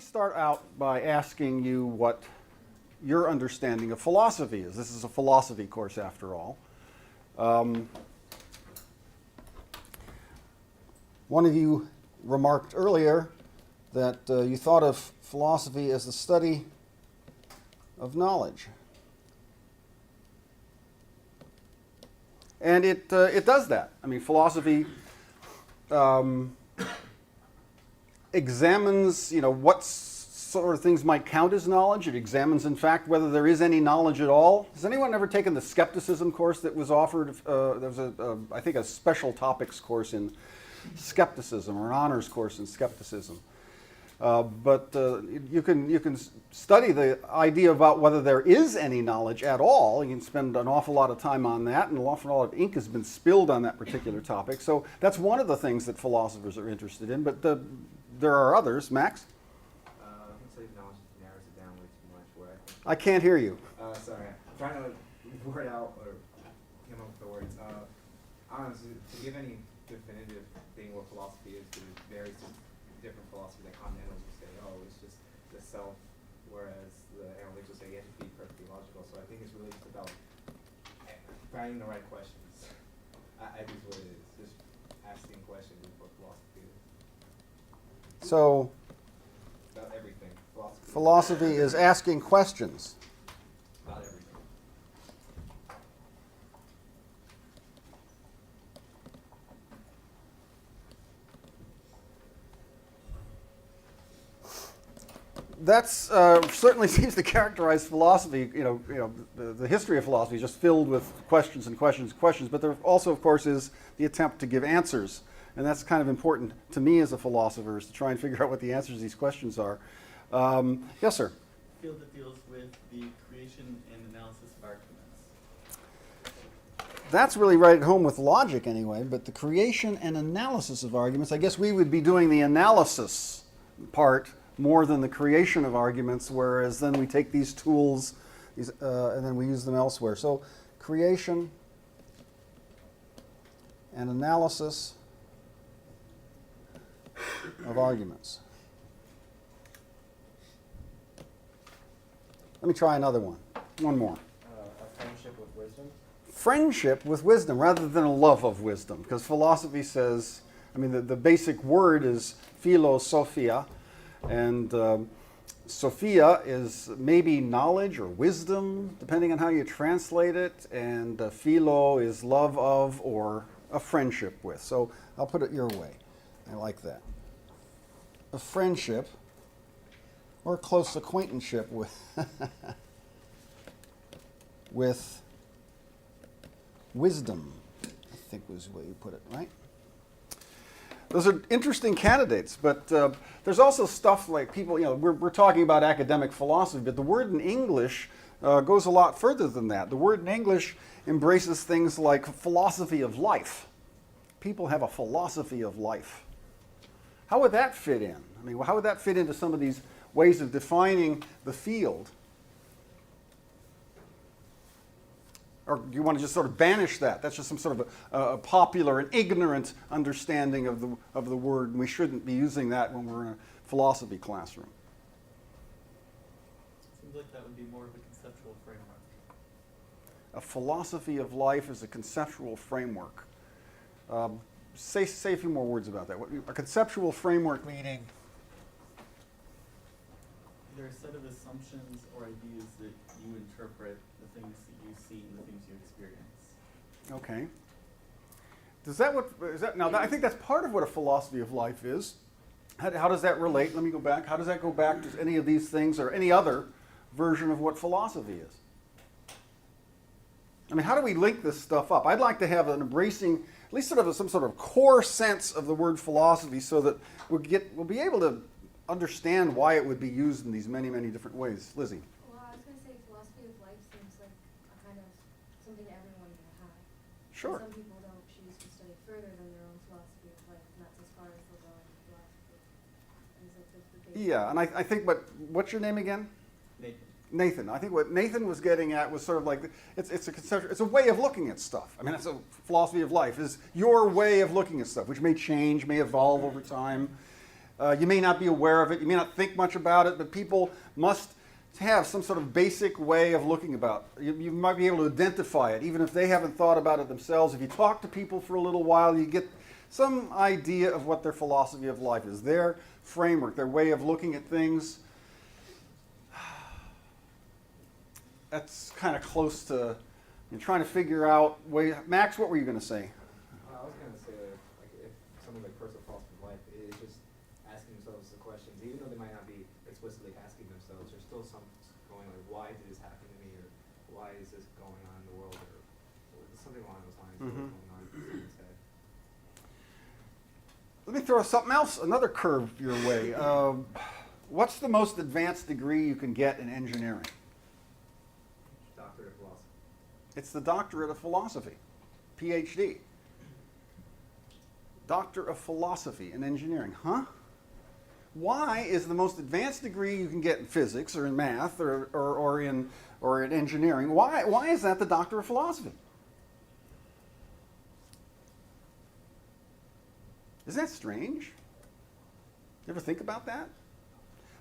start out by asking you what your understanding of philosophy is. This is a philosophy course, after all. One of you remarked earlier that you thought of philosophy as the study of knowledge. And it does that. I mean, philosophy examines, what sort of things might count as knowledge. It examines, in fact, whether there is any knowledge at all. Has anyone ever taken the skepticism course that was offered? There was, I think, a special topics course in skepticism, or an honors course in skepticism. But you can study the idea about whether there is any knowledge at all. You can spend an awful lot of time on that, and an awful lot of ink has been spilled on that particular topic. So that's one of the things that philosophers are interested in. But there are others. Max? I think knowledge narrows it down way too much. I can't hear you. Sorry, I'm trying to word out or come up with the words. Honestly, to give any definitive thing what philosophy is, because it varies to different philosophies. Like continentals will say, oh, it's just the self, whereas the analytics will say you have to be perfectly logical. So I think it's really just about finding the right questions. I think is what it is. Just asking questions is what philosophy is. So About everything. philosophy is asking questions. About everything. That's certainly seems to characterize philosophy. The history of philosophy is just filled with questions and questions and questions. But there also, of course, is the attempt to give answers, and that's kind of important to me as a philosopher, is to try and figure out what the answers to these questions are. Yes, sir. Field that deals with the creation and analysis of arguments. That's really right at home with logic, anyway. But the creation and analysis of arguments, I guess we would be doing the analysis part more than the creation of arguments, whereas then we take these tools and then we use them elsewhere. So creation and analysis of arguments. Let me try another one. One more. A friendship with wisdom? Friendship with wisdom rather than a love of wisdom, because philosophy says, the basic word is philosophia. And Sophia is maybe knowledge or wisdom, depending on how you translate it. And philo is love of or a friendship with. So I'll put it your way. I like that. A friendship or a close acquaintanceship with, with wisdom, I think was the way you put it, right? Those are interesting candidates, but there's also stuff like people, we're talking about academic philosophy, but the word in English goes a lot further than that. The word in English embraces things like philosophy of life. People have a philosophy of life. How would that fit in? How would that fit into some of these ways of defining the field? Or do you want to just sort of banish that? That's just some sort of a popular and ignorant understanding of the word, and we shouldn't be using that when we're in a philosophy classroom. Seems like that would be more of a conceptual framework. A philosophy of life is a conceptual framework. Say a few more words about that. A conceptual framework meaning? There are a set of assumptions or ideas that you interpret the things that you see and the things you experience. Okay. I think that's part of what a philosophy of life is. How does that relate? Let me go back. How does that go back to any of these things or any other version of what philosophy is? How do we link this stuff up? I'd like to have an embracing, at least some sort of core sense of the word philosophy, so that we'll be able to understand why it would be used in these many, many different ways. Lizzie. Well, I was going to say philosophy of life seems like a kind of something everyone will have. Sure. Some people don't choose to study further than their own philosophy of life, and that's as far as they'll go in philosophy. And so that's the basic. Yeah, and I think, what's your name again? Nathan. Nathan. I think what Nathan was getting at was sort of like, it's a way of looking at stuff. That's a philosophy of life, is your way of looking at stuff, which may change, may evolve over time. You may not be aware of it, you may not think much about it, but people must have some sort of basic way of looking about it. You might be able to identify it, even if they haven't thought about it themselves. If you talk to people for a little while, you get some idea of what their philosophy of life is, their framework, their way of looking at things. That's kind of close to you're trying to figure out. Max, what were you going to say? I was going to say, like, if someone like first philosophy of life is just asking themselves the questions, even though they might not be explicitly asking themselves, there's still some going like, why did this happen to me, or why is this going on in the world, or something along those lines. Mhm. Going on in someone's head. Let me throw something else, another curve your way. What's the most advanced degree you can get in engineering? Doctorate of philosophy. It's the doctorate of philosophy, PhD. Doctor of philosophy in engineering, huh? Why is the most advanced degree you can get in physics or in math or in engineering, why is that the doctor of philosophy? Isn't that strange? You ever think about that?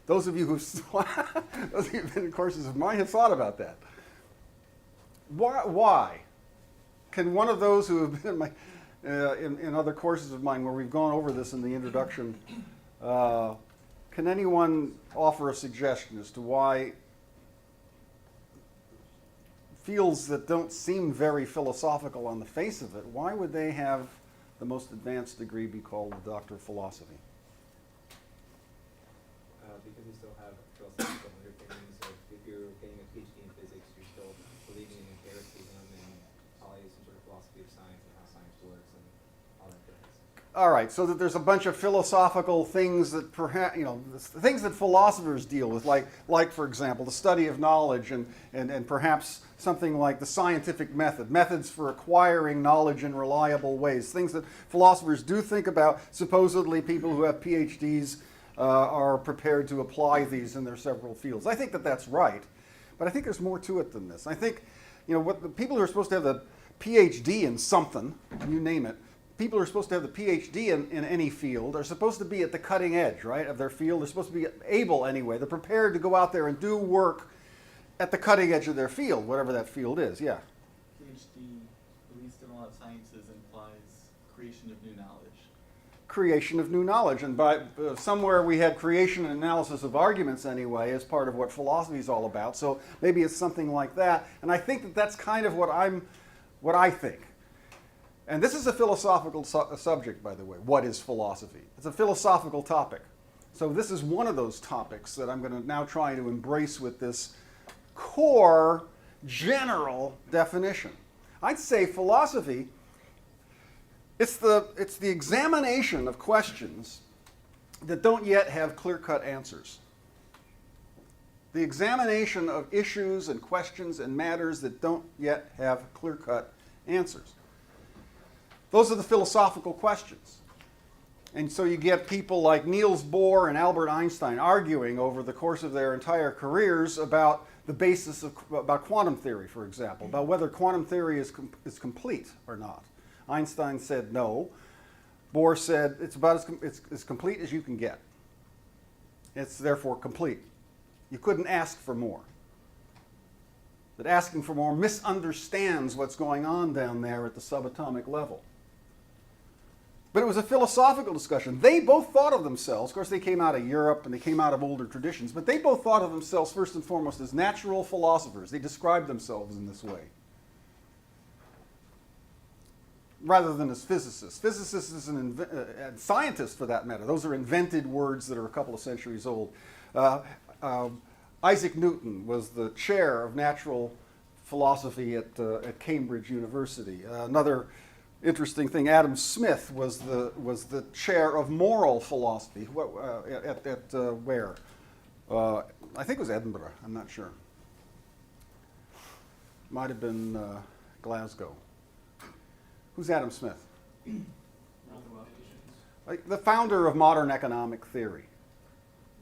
Those of you who've been in courses of mine have thought about that. Why? Can one of those who have been in other courses of mine where we've gone over this in the introduction, can anyone offer a suggestion as to why fields that don't seem very philosophical on the face of it, why would they have the most advanced degree be called the Doctor of Philosophy? Because you still have philosophical underpinnings. So if you're getting a PhD in physics, you're still believing in empiricism and probably some sort of philosophy of science and how science works and all that things. All right, so that there's a bunch of philosophical things that perhaps, things that philosophers deal with, like for example, the study of knowledge and perhaps something like the scientific method, methods for acquiring knowledge in reliable ways, things that philosophers do think about. Supposedly people who have PhDs are prepared to apply these in their several fields. I think that that's right, but I think there's more to it than this. I think, what the people who are supposed to have the PhD in something, you name it, people who are supposed to have the PhD in any field are supposed to be at the cutting edge, right, of their field. They're supposed to be able anyway. They're prepared to go out there and do work at the cutting edge of their field, whatever that field is, yeah. PhD, at least in a lot of sciences, implies creation of new knowledge. Creation of new knowledge, and by somewhere we had creation and analysis of arguments anyway as part of what philosophy is all about. So maybe it's something like that, and I think that that's kind of what I think. And this is a philosophical subject, by the way. What is philosophy? It's a philosophical topic. So this is one of those topics that I'm going to now try to embrace with this core general definition. I'd say philosophy, it's the examination of questions that don't yet have clear-cut answers. The examination of issues and questions and matters that don't yet have clear-cut answers. Those are the philosophical questions. And so you get people like Niels Bohr and Albert Einstein arguing over the course of their entire careers about the basis of about quantum theory, for example, about whether quantum theory is complete or not. Einstein said no. Bohr said it's about as complete as you can get. It's therefore complete. You couldn't ask for more. That asking for more misunderstands what's going on down there at the subatomic level. But it was a philosophical discussion. They both thought of themselves, of course they came out of Europe and they came out of older traditions, but they both thought of themselves first and foremost as natural philosophers. They described themselves in this way, rather than as physicists. Physicists and scientists, for that matter, those are invented words that are a couple of centuries old. Isaac Newton was the chair of natural philosophy at Cambridge University. Another interesting thing, Adam Smith was the chair of moral philosophy. Where? I think it was Edinburgh. I'm not sure. Might have been Glasgow. Who's Adam Smith? Like the founder of modern economic theory,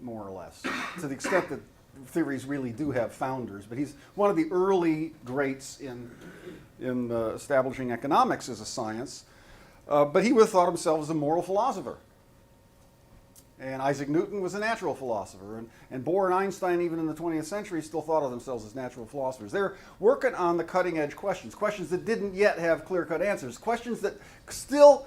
more or less, to the extent that theories really do have founders. But he's one of the early greats in establishing economics as a science. But he would have thought of himself as a moral philosopher. And Isaac Newton was a natural philosopher. And Bohr and Einstein, even in the 20th century, still thought of themselves as natural philosophers. They're working on the cutting edge questions, questions that didn't yet have clear-cut answers, questions that still,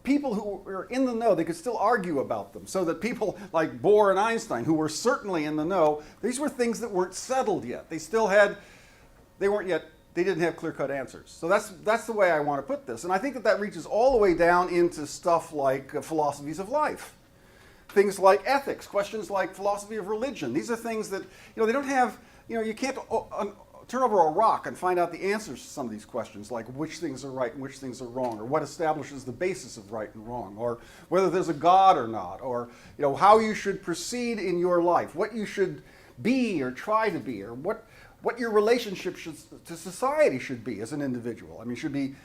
people who were in the know, they could still argue about them. So that people like Bohr and Einstein, who were certainly in the know, these were things that weren't settled yet. They didn't have clear-cut answers. So that's the way I want to put this. And I think that reaches all the way down into stuff like philosophies of life. Things like ethics, questions like philosophy of religion. These are things that, they don't have, you can't turn over a rock and find out the answers to some of these questions, like which things are right and which things are wrong, or what establishes the basis of right and wrong, or whether there's a God or not, or how you should proceed in your life, what you should be or try to be, or what your relationship to society should be as an individual. I mean, should be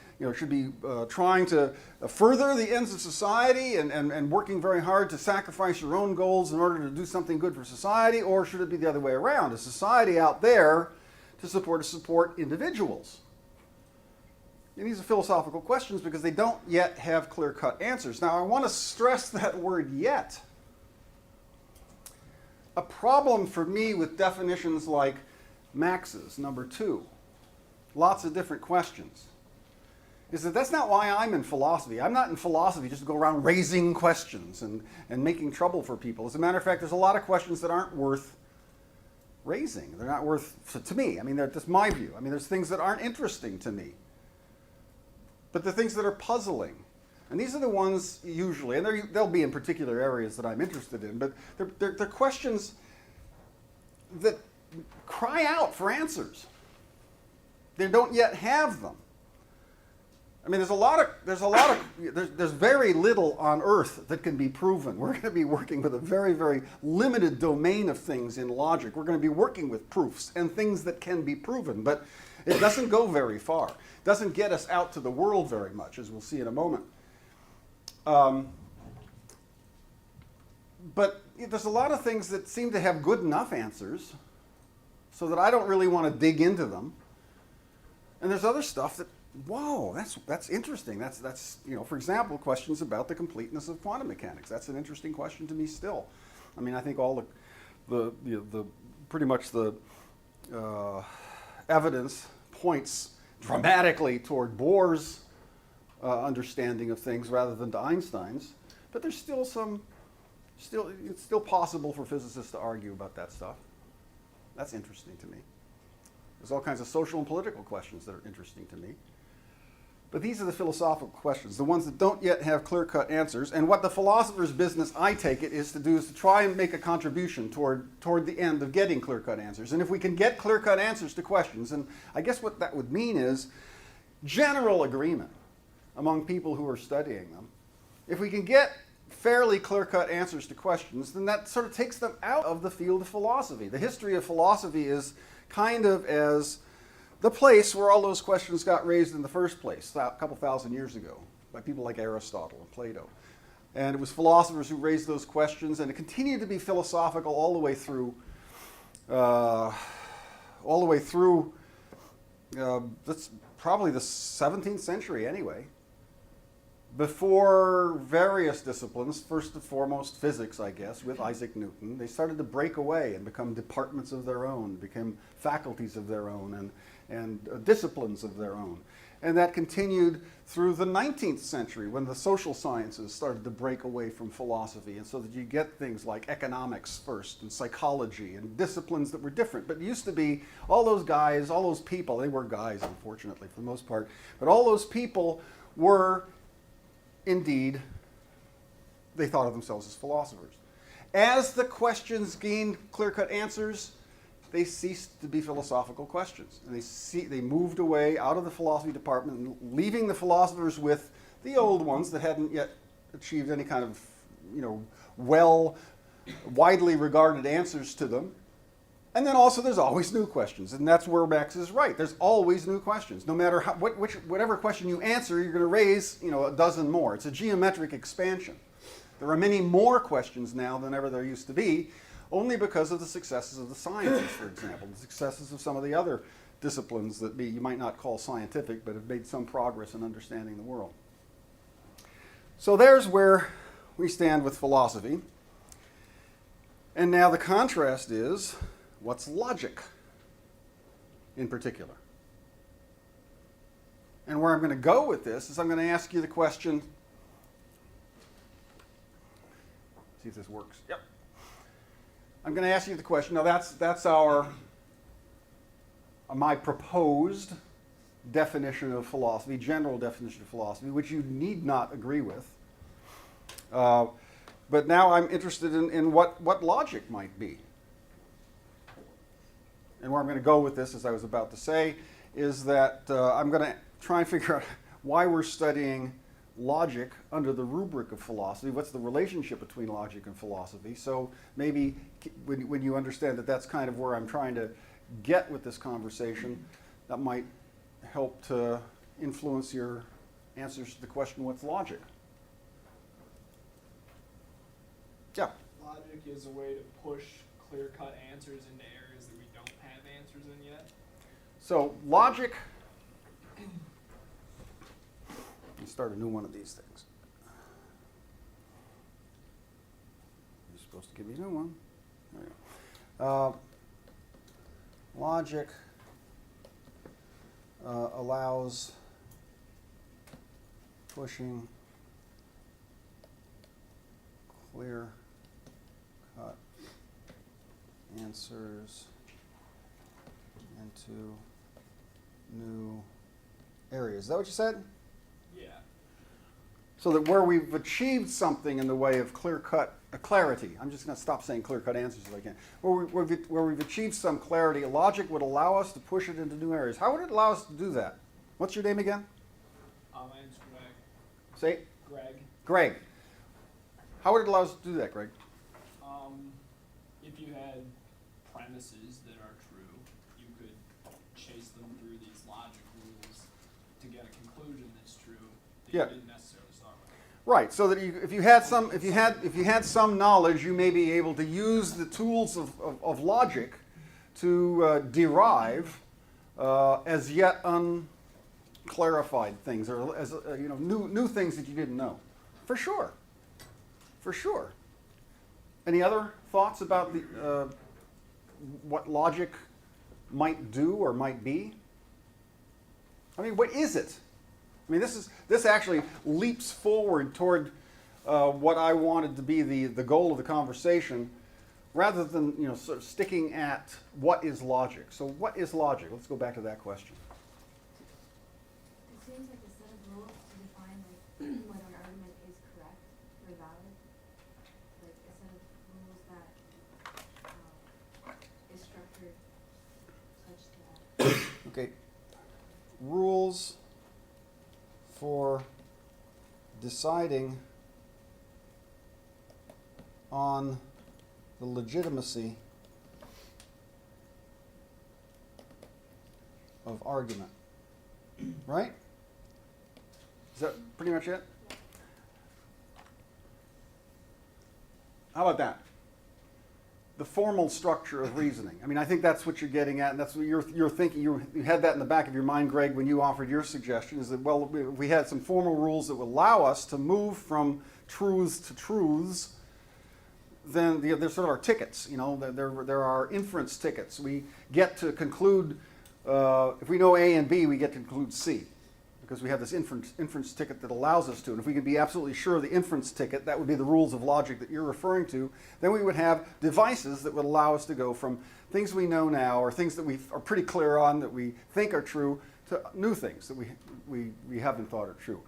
trying to further the ends of society and working very hard to sacrifice your own goals in order to do something good for society, or should it be the other way around? Is society out there to support individuals? And these are philosophical questions because they don't yet have clear-cut answers. Now, I want to stress that word "yet." A problem for me with definitions like Max's, number 2, lots of different questions, is that that's not why I'm in philosophy. I'm not in philosophy just to go around raising questions and making trouble for people. As a matter of fact, there's a lot of questions that aren't worth raising. They're not worth, to me, I mean, that's my view. I mean, there's things that aren't interesting to me. But the things that are puzzling. And these are the ones usually, and they'll be in particular areas that I'm interested in, but they're questions that cry out for answers. They don't yet have them. I mean, there's very little on Earth that can be proven. We're going to be working with a very, very limited domain of things in logic. We're going to be working with proofs and things that can be proven, but it doesn't go very far. It doesn't get us out to the world very much, as we'll see in a moment. But there's a lot of things that seem to have good enough answers so that I don't really want to dig into them. And there's other stuff that, whoa, that's interesting. That's for example, questions about the completeness of quantum mechanics. That's an interesting question to me still. I mean, I think all the pretty much the evidence points dramatically toward Bohr's understanding of things rather than to Einstein's. But there's it's still possible for physicists to argue about that stuff. That's interesting to me. There's all kinds of social and political questions that are interesting to me. But these are the philosophical questions, the ones that don't yet have clear-cut answers. And what the philosopher's business, I take it, is to try and make a contribution toward the end of getting clear-cut answers. And if we can get clear-cut answers to questions, and I guess what that would mean is general agreement among people who are studying them. If we can get fairly clear-cut answers to questions, then that sort of takes them out of the field of philosophy. The history of philosophy is kind of as the place where all those questions got raised in the first place, a couple thousand years ago, by people like Aristotle and Plato. And it was philosophers who raised those questions, and it continued to be philosophical all the way through. That's probably the 17th century anyway. Before various disciplines, first and foremost physics, I guess, with Isaac Newton, they started to break away and become departments of their own, became faculties of their own, and disciplines of their own. And that continued through the 19th century when the social sciences started to break away from philosophy, and so that you get things like economics first and psychology and disciplines that were different. But it used to be all those guys, all those people, they were guys unfortunately for the most part, but all those people were indeed, they thought of themselves as philosophers. As the questions gained clear-cut answers, they ceased to be philosophical questions. And they moved away out of the philosophy department, leaving the philosophers with the old ones that hadn't yet achieved any kind of, widely regarded answers to them. And then also there's always new questions, and that's where Max is right. There's always new questions. No matter whatever question you answer, you're going to raise a dozen more. It's a geometric expansion. There are many more questions now than ever there used to be, only because of the successes of the sciences, for example, the successes of some of the other disciplines that you might not call scientific, but have made some progress in understanding the world. So there's where we stand with philosophy. And now the contrast is, what's logic in particular? And where I'm going to go with this is I'm going to ask you the question, see if this works. Yep. I'm going to ask you the question. Now that's my proposed definition of philosophy, general definition of philosophy, which you need not agree with. But now I'm interested in what logic might be. And where I'm going to go with this, as I was about to say, is that I'm going to try and figure out why we're studying logic under the rubric of philosophy. What's the relationship between logic and philosophy? So maybe when you understand that that's kind of where I'm trying to get with this conversation, that might help to influence your answers to the question, what's logic? Yeah. Logic is a way to push clear-cut answers into areas that we don't have answers in yet. So logic, let's start a new one of these things. You're supposed to give me a new one. There you go. Logic allows pushing clear-cut answers into new areas. Is that what you said? Yeah. So that where we've achieved something in the way of clear-cut clarity, I'm just going to stop saying clear-cut answers if I can. Where we've achieved some clarity, logic would allow us to push it into new areas. How would it allow us to do that? What's your name again? My name's Greg. Say, Greg. Greg. How would it allow us to do that, Greg? If you had premises that are true, you could chase them through these logic rules to get a conclusion that's true that Yeah. you didn't necessarily start with. Right. So that if you had some knowledge, you may be able to use the tools of logic to derive as yet unclarified things, or as new things that you didn't know. For sure. For sure. Any other thoughts about what logic might do or might be? I mean, what is it? I mean, this actually leaps forward toward what I wanted to be the goal of the conversation, rather than sort of sticking at what is logic. So, what is logic? Let's go back to that question. It seems like a set of rules to define whether an argument is correct or valid. Like a set of rules that is structured such that. Okay. Rules for deciding on the legitimacy of argument. Right? Is that pretty much it? How about that? The formal structure of reasoning. I mean, I think that's what you're getting at, and that's what you're thinking. You had that in the back of your mind, Greg, when you offered your suggestion, is that, well, we had some formal rules that would allow us to move from truths to truths. Then they're sort of our tickets, there are inference tickets. We get to conclude, if we know A and B, we get to conclude C, because we have this inference ticket that allows us to. And if we can be absolutely sure of the inference ticket, that would be the rules of logic that you're referring to, then we would have devices that would allow us to go from things we know now, or things that we are pretty clear on, that we think are true, to new things that we haven't thought are true.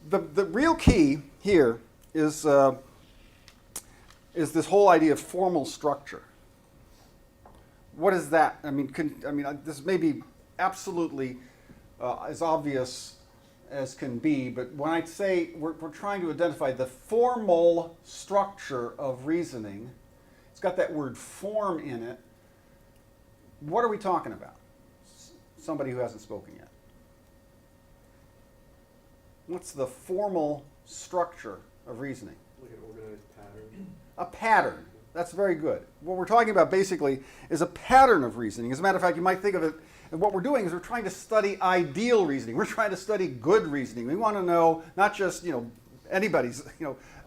The real key here is this whole idea of formal structure. What is that? I mean, this may be absolutely as obvious as can be, but when I say we're trying to identify the formal structure of reasoning, it's got that word form in it. What are we talking about? Somebody who hasn't spoken yet. What's the formal structure of reasoning? Like an organized pattern. A pattern. That's very good. What we're talking about basically is a pattern of reasoning. As a matter of fact, you might think of it, and what we're doing is we're trying to study ideal reasoning. We're trying to study good reasoning. We want to know not just, anybody's,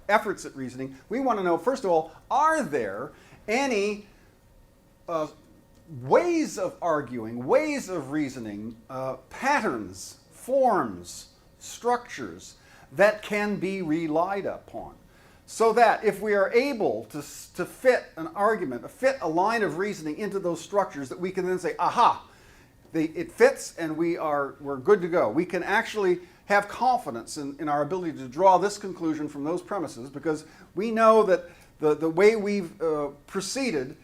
efforts at reasoning. We want to know, first of all, are there any ways of arguing, ways of reasoning, patterns, forms, structures that can be relied upon. So that if we are able to fit an argument, fit a line of reasoning into those structures, that we can then say, aha, it fits and we're good to go. We can actually have confidence in our ability to draw this conclusion from those premises, because we know that the way we've proceeded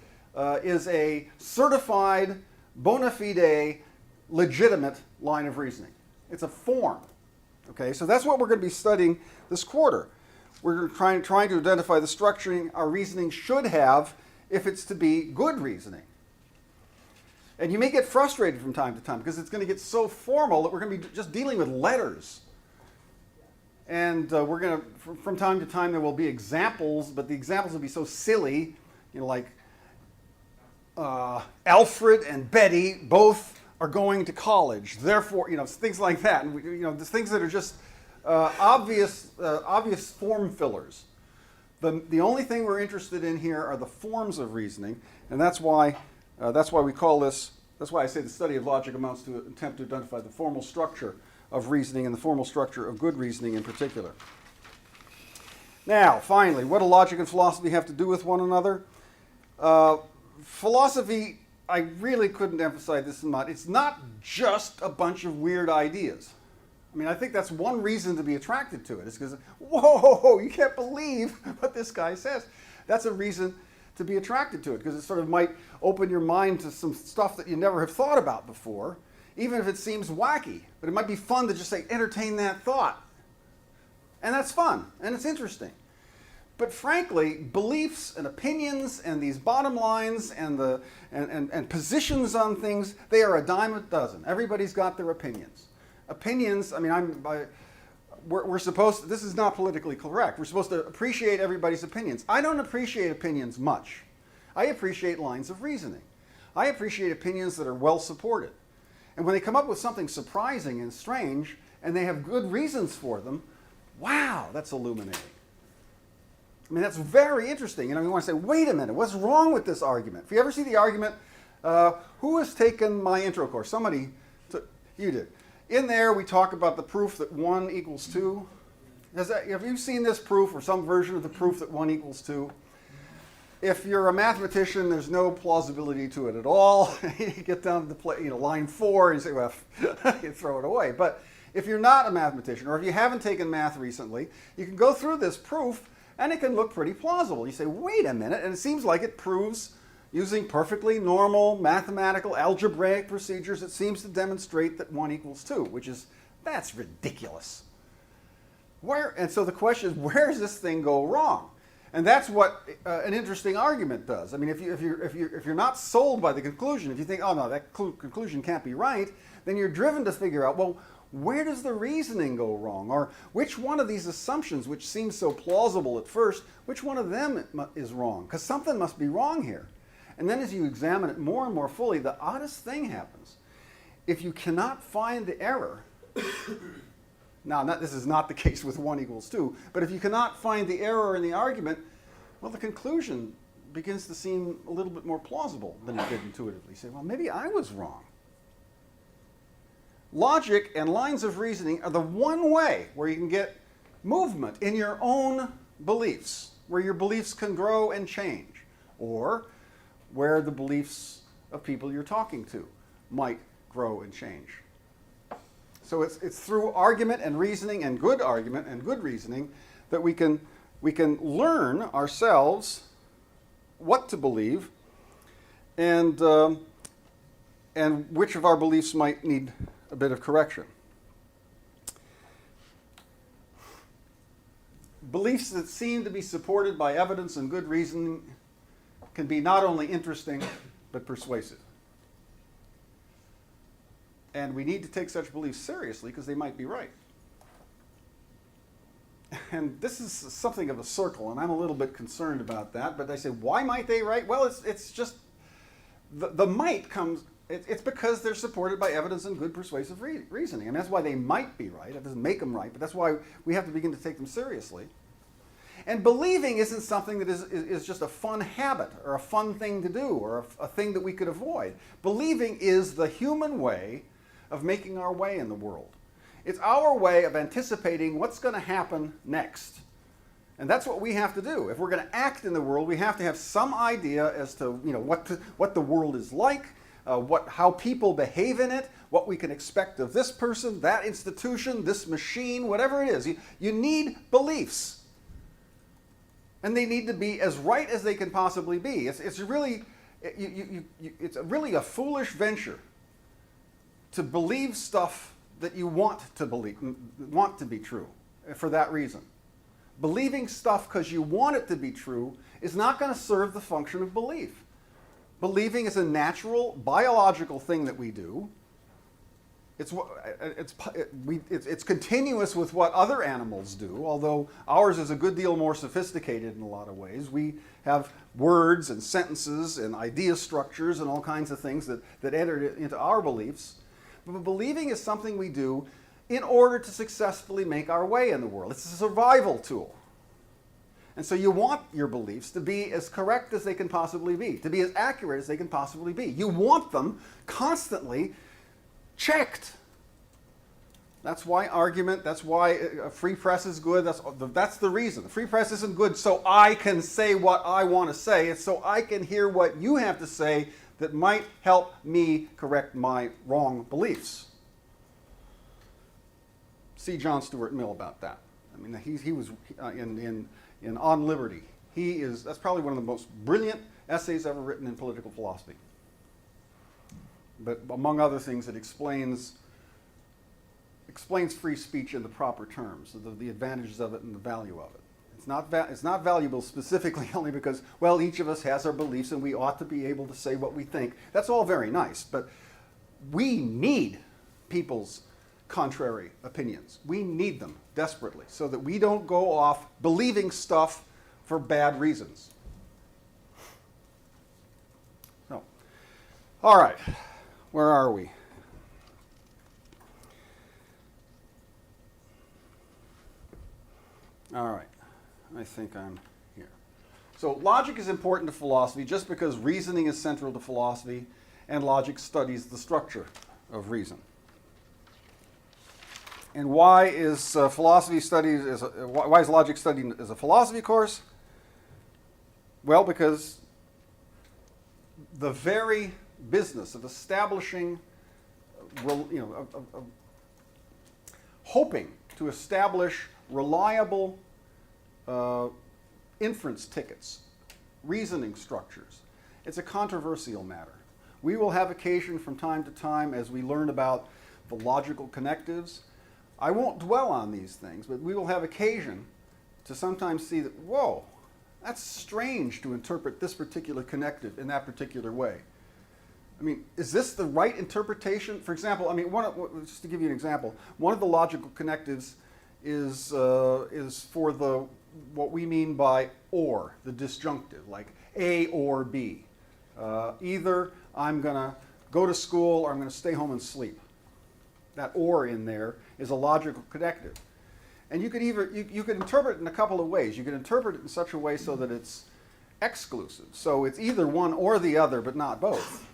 is a certified, bona fide, legitimate line of reasoning. It's a form. Okay, so that's what we're going to be studying this quarter. We're trying to identify the structuring our reasoning should have if it's to be good reasoning. And you may get frustrated from time to time because it's going to get so formal that we're going to be just dealing with letters. And we're going to, from time to time, there will be examples, but the examples will be so silly, like Alfred and Betty both are going to college. Therefore, things like that. And the things that are just obvious form fillers. The only thing we're interested in here are the forms of reasoning, and that's why we call this. That's why I say the study of logic amounts to an attempt to identify the formal structure of reasoning and the formal structure of good reasoning in particular. Now, finally, what do logic and philosophy have to do with one another? Philosophy, I really couldn't emphasize this enough. It's not just a bunch of weird ideas. I mean, I think that's one reason to be attracted to it. It's because, whoa, you can't believe what this guy says. That's a reason to be attracted to it, because it sort of might open your mind to some stuff that you never have thought about before, even if it seems wacky. But it might be fun to just say, entertain that thought. And that's fun, and it's interesting. But frankly, beliefs and opinions and these bottom lines and positions on things, they are a dime a dozen. Everybody's got their opinions. Opinions, I mean, we're supposed to, this is not politically correct. We're supposed to appreciate everybody's opinions. I don't appreciate opinions much. I appreciate lines of reasoning. I appreciate opinions that are well supported. And when they come up with something surprising and strange, and they have good reasons for them, wow, that's illuminating. I mean, that's very interesting. You want to say, wait a minute, what's wrong with this argument? If you ever see the argument, who has taken my intro course? Somebody, you did. In there, we talk about the proof that 1 equals 2. Have you seen this proof or some version of the proof that 1 equals 2? If you're a mathematician, there's no plausibility to it at all. You get down to line 4 and you say, well, you throw it away. But if you're not a mathematician, or if you haven't taken math recently, you can go through this proof and it can look pretty plausible. You say, wait a minute, and it seems like it proves, using perfectly normal mathematical algebraic procedures, it seems to demonstrate that 1 equals 2, that's ridiculous. And so the question is, where does this thing go wrong? And that's what an interesting argument does. I mean, if you're not sold by the conclusion, if you think, oh no, that conclusion can't be right, then you're driven to figure out, well, where does the reasoning go wrong? Or which one of these assumptions, which seems so plausible at first, which one of them is wrong? Because something must be wrong here. And then as you examine it more and more fully, the oddest thing happens. If you cannot find the error, now this is not the case with 1 equals 2, but if you cannot find the error in the argument, well, the conclusion begins to seem a little bit more plausible than it did intuitively. You say, well, maybe I was wrong. Logic and lines of reasoning are the one way where you can get movement in your own beliefs, where your beliefs can grow and change, or where the beliefs of people you're talking to might grow and change. So it's through argument and reasoning and good argument and good reasoning that we can learn ourselves what to believe and which of our beliefs might need a bit of correction. Beliefs that seem to be supported by evidence and good reasoning can be not only interesting, but persuasive. And we need to take such beliefs seriously because they might be right. And this is something of a circle, and I'm a little bit concerned about that. But I say, why might they right? Well, it's just, the might comes, it's because they're supported by evidence and good persuasive reasoning. And that's why they might be right. It doesn't make them right, but that's why we have to begin to take them seriously. And believing isn't something that is just a fun habit or a fun thing to do or a thing that we could avoid. Believing is the human way of making our way in the world. It's our way of anticipating what's going to happen next. And that's what we have to do. If we're going to act in the world, we have to have some idea as to what the world is like, how people behave in it, what we can expect of this person, that institution, this machine, whatever it is. You need beliefs. And they need to be as right as they can possibly be. It's really a foolish venture to believe stuff that you want to be true for that reason. Believing stuff because you want it to be true is not going to serve the function of belief. Believing is a natural, biological thing that we do. It's continuous with what other animals do, although ours is a good deal more sophisticated in a lot of ways. We have words and sentences and idea structures and all kinds of things that enter into our beliefs. But believing is something we do in order to successfully make our way in the world. It's a survival tool. And so you want your beliefs to be as correct as they can possibly be, to be as accurate as they can possibly be. You want them constantly checked. That's why argument, that's why a free press is good, that's the reason. The free press isn't good so I can say what I want to say, it's so I can hear what you have to say that might help me correct my wrong beliefs. See John Stuart Mill about that. I mean, he was in On Liberty. That's probably one of the most brilliant essays ever written in political philosophy. But among other things, it explains free speech in the proper terms, the advantages of it and the value of it. It's not valuable specifically only because, well, each of us has our beliefs and we ought to be able to say what we think. That's all very nice, but we need people's contrary opinions. We need them desperately so that we don't go off believing stuff for bad reasons. So, all right, where are we? All right, I think I'm here. So logic is important to philosophy just because reasoning is central to philosophy and logic studies the structure of reason. And why is philosophy studies, why is logic studied as a philosophy course? Well, because the very business of establishing, hoping to establish reliable inference tickets, reasoning structures, it's a controversial matter. We will have occasion from time to time as we learn about the logical connectives. I won't dwell on these things, but we will have occasion to sometimes see that, whoa, that's strange to interpret this particular connective in that particular way. I mean, is this the right interpretation? For example, just to give you an example, one of the logical connectives is for what we mean by or, the disjunctive, like A or B. Either I'm going to go to school or I'm going to stay home and sleep. That or in there is a logical connective. And you could interpret it in a couple of ways. You could interpret it in such a way so that it's exclusive. So it's either one or the other, but not both.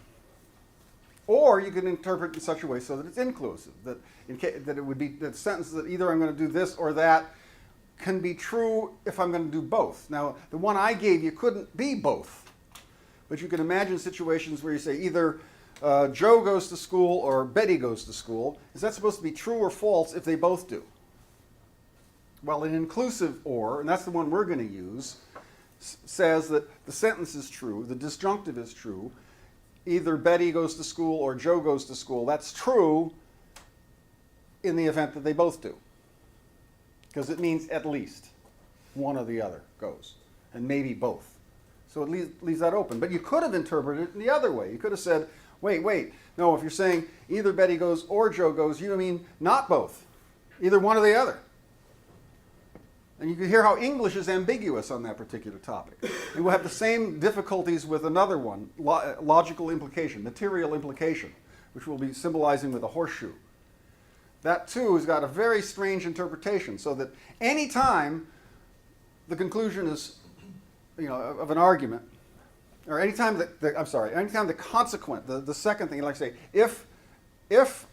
Or you can interpret it in such a way so that it's inclusive, that it would be the sentence that either I'm going to do this or that can be true if I'm going to do both. Now, the one I gave you couldn't be both. But you can imagine situations where you say either Joe goes to school or Betty goes to school. Is that supposed to be true or false if they both do? Well, an inclusive or, and that's the one we're going to use, says that the sentence is true, the disjunctive is true, either Betty goes to school or Joe goes to school. That's true in the event that they both do. Because it means at least one or the other goes, and maybe both. So it leaves that open. But you could have interpreted it in the other way. You could have said, wait, no, if you're saying either Betty goes or Joe goes, you mean not both, either one or the other. And you can hear how English is ambiguous on that particular topic. And we'll have the same difficulties with another one, logical implication, material implication, which we'll be symbolizing with a horseshoe. That too has got a very strange interpretation, so that any time the conclusion is, of an argument, or anytime anytime the consequent, the second thing, like say, if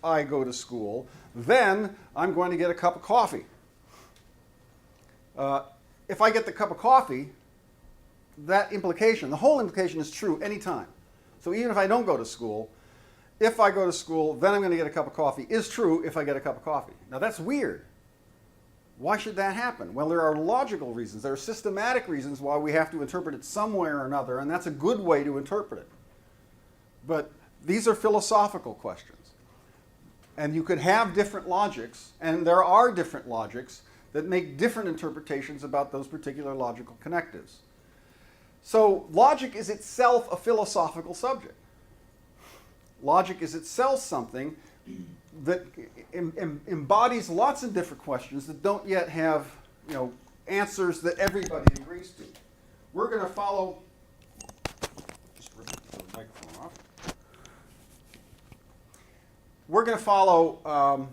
I go to school, then I'm going to get a cup of coffee. If I get the cup of coffee, that implication, the whole implication is true anytime. So even if I don't go to school, if I go to school, then I'm going to get a cup of coffee is true if I get a cup of coffee. Now that's weird. Why should that happen? Well, there are logical reasons. There are systematic reasons why we have to interpret it some way or another, and that's a good way to interpret it. But these are philosophical questions. And you could have different logics, and there are different logics that make different interpretations about those particular logical connectives. So logic is itself a philosophical subject. Logic is itself something that embodies lots of different questions that don't yet have, answers that everybody agrees to. We're going to follow. Just rip the microphone off. We're going to follow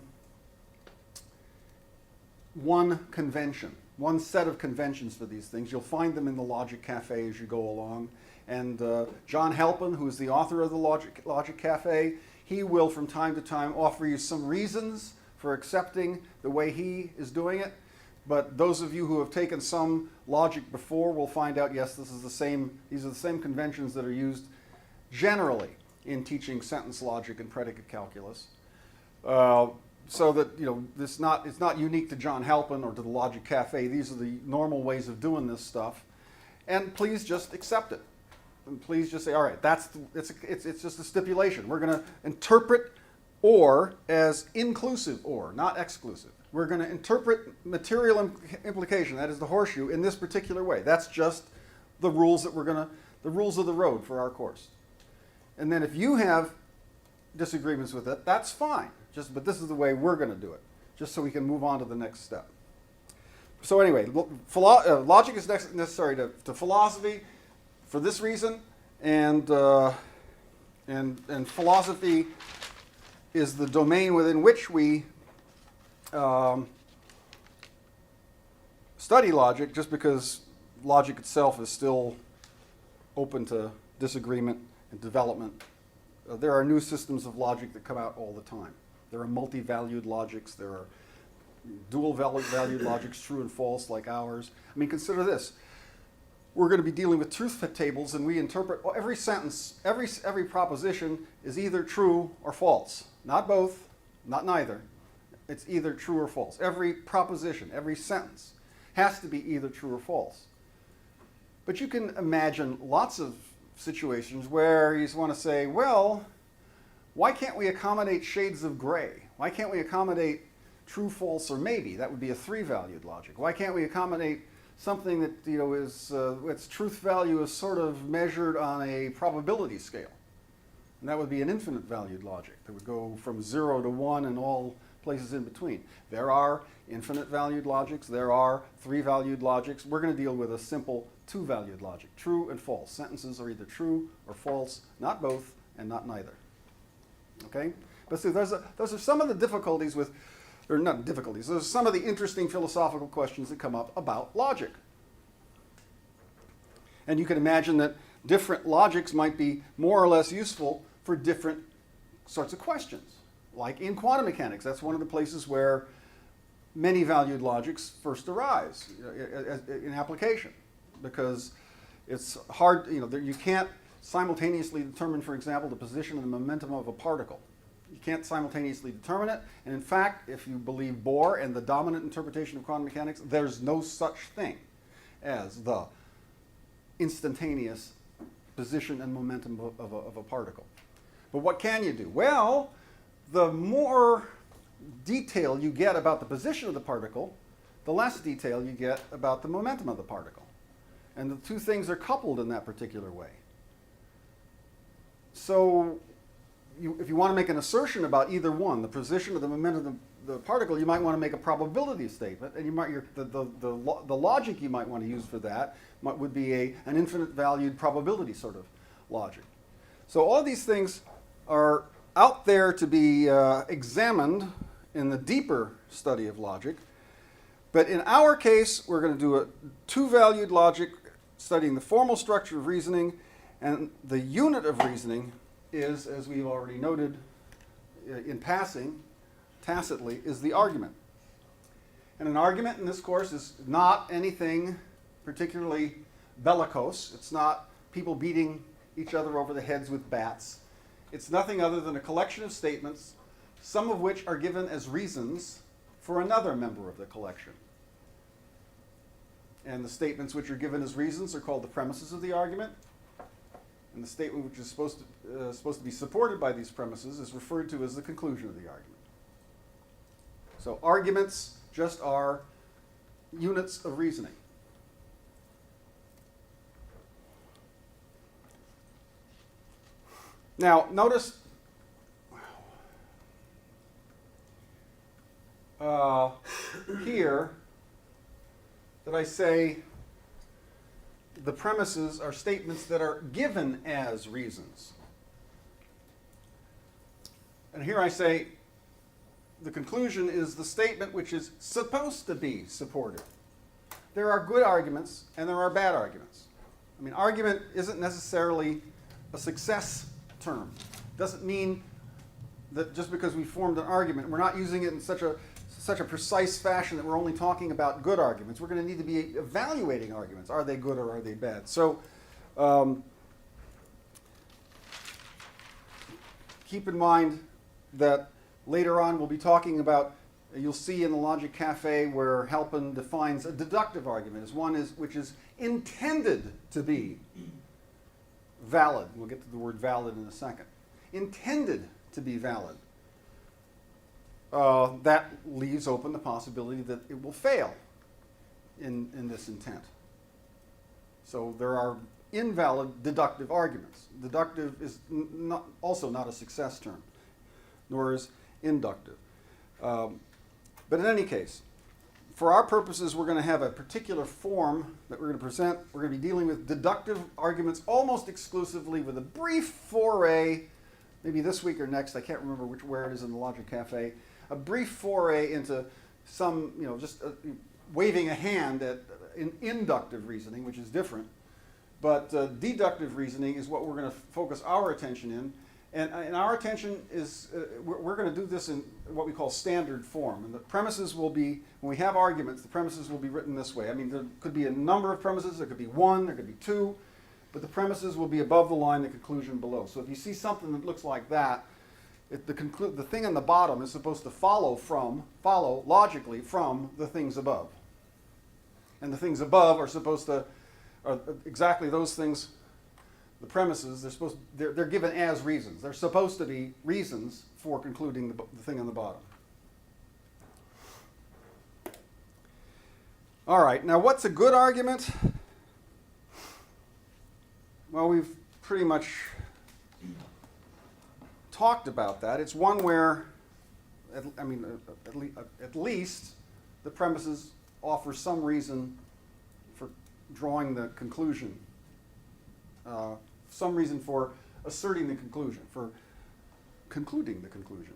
one convention, one set of conventions for these things. You'll find them in the Logic Cafe as you go along. And John Halpin, who's the author of the Logic Cafe, he will from time to time offer you some reasons for accepting the way he is doing it. But those of you who have taken some logic before will find out, yes, these are the same conventions that are used generally in teaching sentence logic and predicate calculus. So that it's not unique to John Halpin or to the Logic Cafe. These are the normal ways of doing this stuff, and please just accept it. And please just say, all right, it's just a stipulation. We're going to interpret or as inclusive or, not exclusive. We're going to interpret material implication, that is the horseshoe, in this particular way. That's just the rules that the rules of the road for our course. And then if you have disagreements with it, that's fine. But this is the way we're going to do it, just so we can move on to the next step. So anyway, logic is necessary to philosophy for this reason, and philosophy is the domain within which we study logic, just because logic itself is still open to disagreement and development. There are new systems of logic that come out all the time. There are multi-valued logics. There are dual-valued logics, true and false, like ours. I mean, consider this. We're going to be dealing with truth tables, and we interpret every sentence, every proposition is either true or false. Not both, not neither. It's either true or false. Every proposition, every sentence has to be either true or false. But you can imagine lots of situations where you want to say, well, why can't we accommodate shades of gray? Why can't we accommodate true, false, or maybe? That would be a three-valued logic. Why can't we accommodate something that is its truth value is sort of measured on a probability scale? And that would be an infinite-valued logic that would go from 0 to 1 and all places in between. There are infinite-valued logics. There are three-valued logics. We're going to deal with a simple two-valued logic, true and false. Sentences are either true or false, not both, and not neither. Okay? But see, those are some of the difficulties with, or not difficulties, those are some of the interesting philosophical questions that come up about logic. And you can imagine that different logics might be more or less useful for different sorts of questions. Like in quantum mechanics, that's one of the places where many-valued logics first arise in application, because it's hard, you can't simultaneously determine, for example, the position and the momentum of a particle. You can't simultaneously determine it, and in fact, if you believe Bohr and the dominant interpretation of quantum mechanics, there's no such thing as the instantaneous position and momentum of a particle. But what can you do? Well, the more detail you get about the position of the particle, the less detail you get about the momentum of the particle. And the two things are coupled in that particular way. So if you want to make an assertion about either one, the position or the momentum of the particle, you might want to make a probability statement, and the logic you might want to use for that would be an infinite valued probability sort of logic. So all these things are out there to be examined in the deeper study of logic, But in our case, we're going to do a two-valued logic studying the formal structure of reasoning, and the unit of reasoning is, as we've already noted in passing, tacitly, is the argument. And an argument in this course is not anything particularly bellicose. It's not people beating each other over the heads with bats. It's nothing other than a collection of statements, some of which are given as reasons for another member of the collection. And the statements which are given as reasons are called the premises of the argument. And the statement which is supposed to be supported by these premises is referred to as the conclusion of the argument. So arguments just are units of reasoning. Now, notice here that I say the premises are statements that are given as reasons. And here I say the conclusion is the statement which is supposed to be supported. There are good arguments and there are bad arguments. I mean, argument isn't necessarily a success term. Doesn't mean that just because we formed an argument, we're not using it in such a precise fashion that we're only talking about good arguments. We're going to need to be evaluating arguments. Are they good or are they bad? So keep in mind that later on we'll be talking about, you'll see in the Logic Cafe where Halpin defines a deductive argument as one which is intended to be valid. We'll get to the word valid in a second. Intended to be valid. That leaves open the possibility that it will fail in this intent. So there are invalid deductive arguments. Deductive is also not a success term, nor is inductive. But in any case, for our purposes, we're going to have a particular form that we're going to present. We're going to be dealing with deductive arguments almost exclusively with a brief foray, maybe this week or next, I can't remember where it is in the Logic Cafe, a brief foray into some, just waving a hand at inductive reasoning, which is different. But deductive reasoning is what we're going to focus our attention in. And our attention is, we're going to do this in what we call standard form. And the premises will be, when we have arguments, the premises will be written this way. I mean, there could be a number of premises. There could be one, there could be two. But the premises will be above the line, the conclusion below. So if you see something that looks like that, the thing on the bottom is supposed to follow logically from the things above. And the things above are supposed to, are exactly those things. The premises, they're given as reasons. They're supposed to be reasons for concluding the thing on the bottom. All right, now what's a good argument? Well, we've pretty much talked about that. It's one where, at least the premises offer some reason for drawing the conclusion. Some reason for asserting the conclusion, for concluding the conclusion.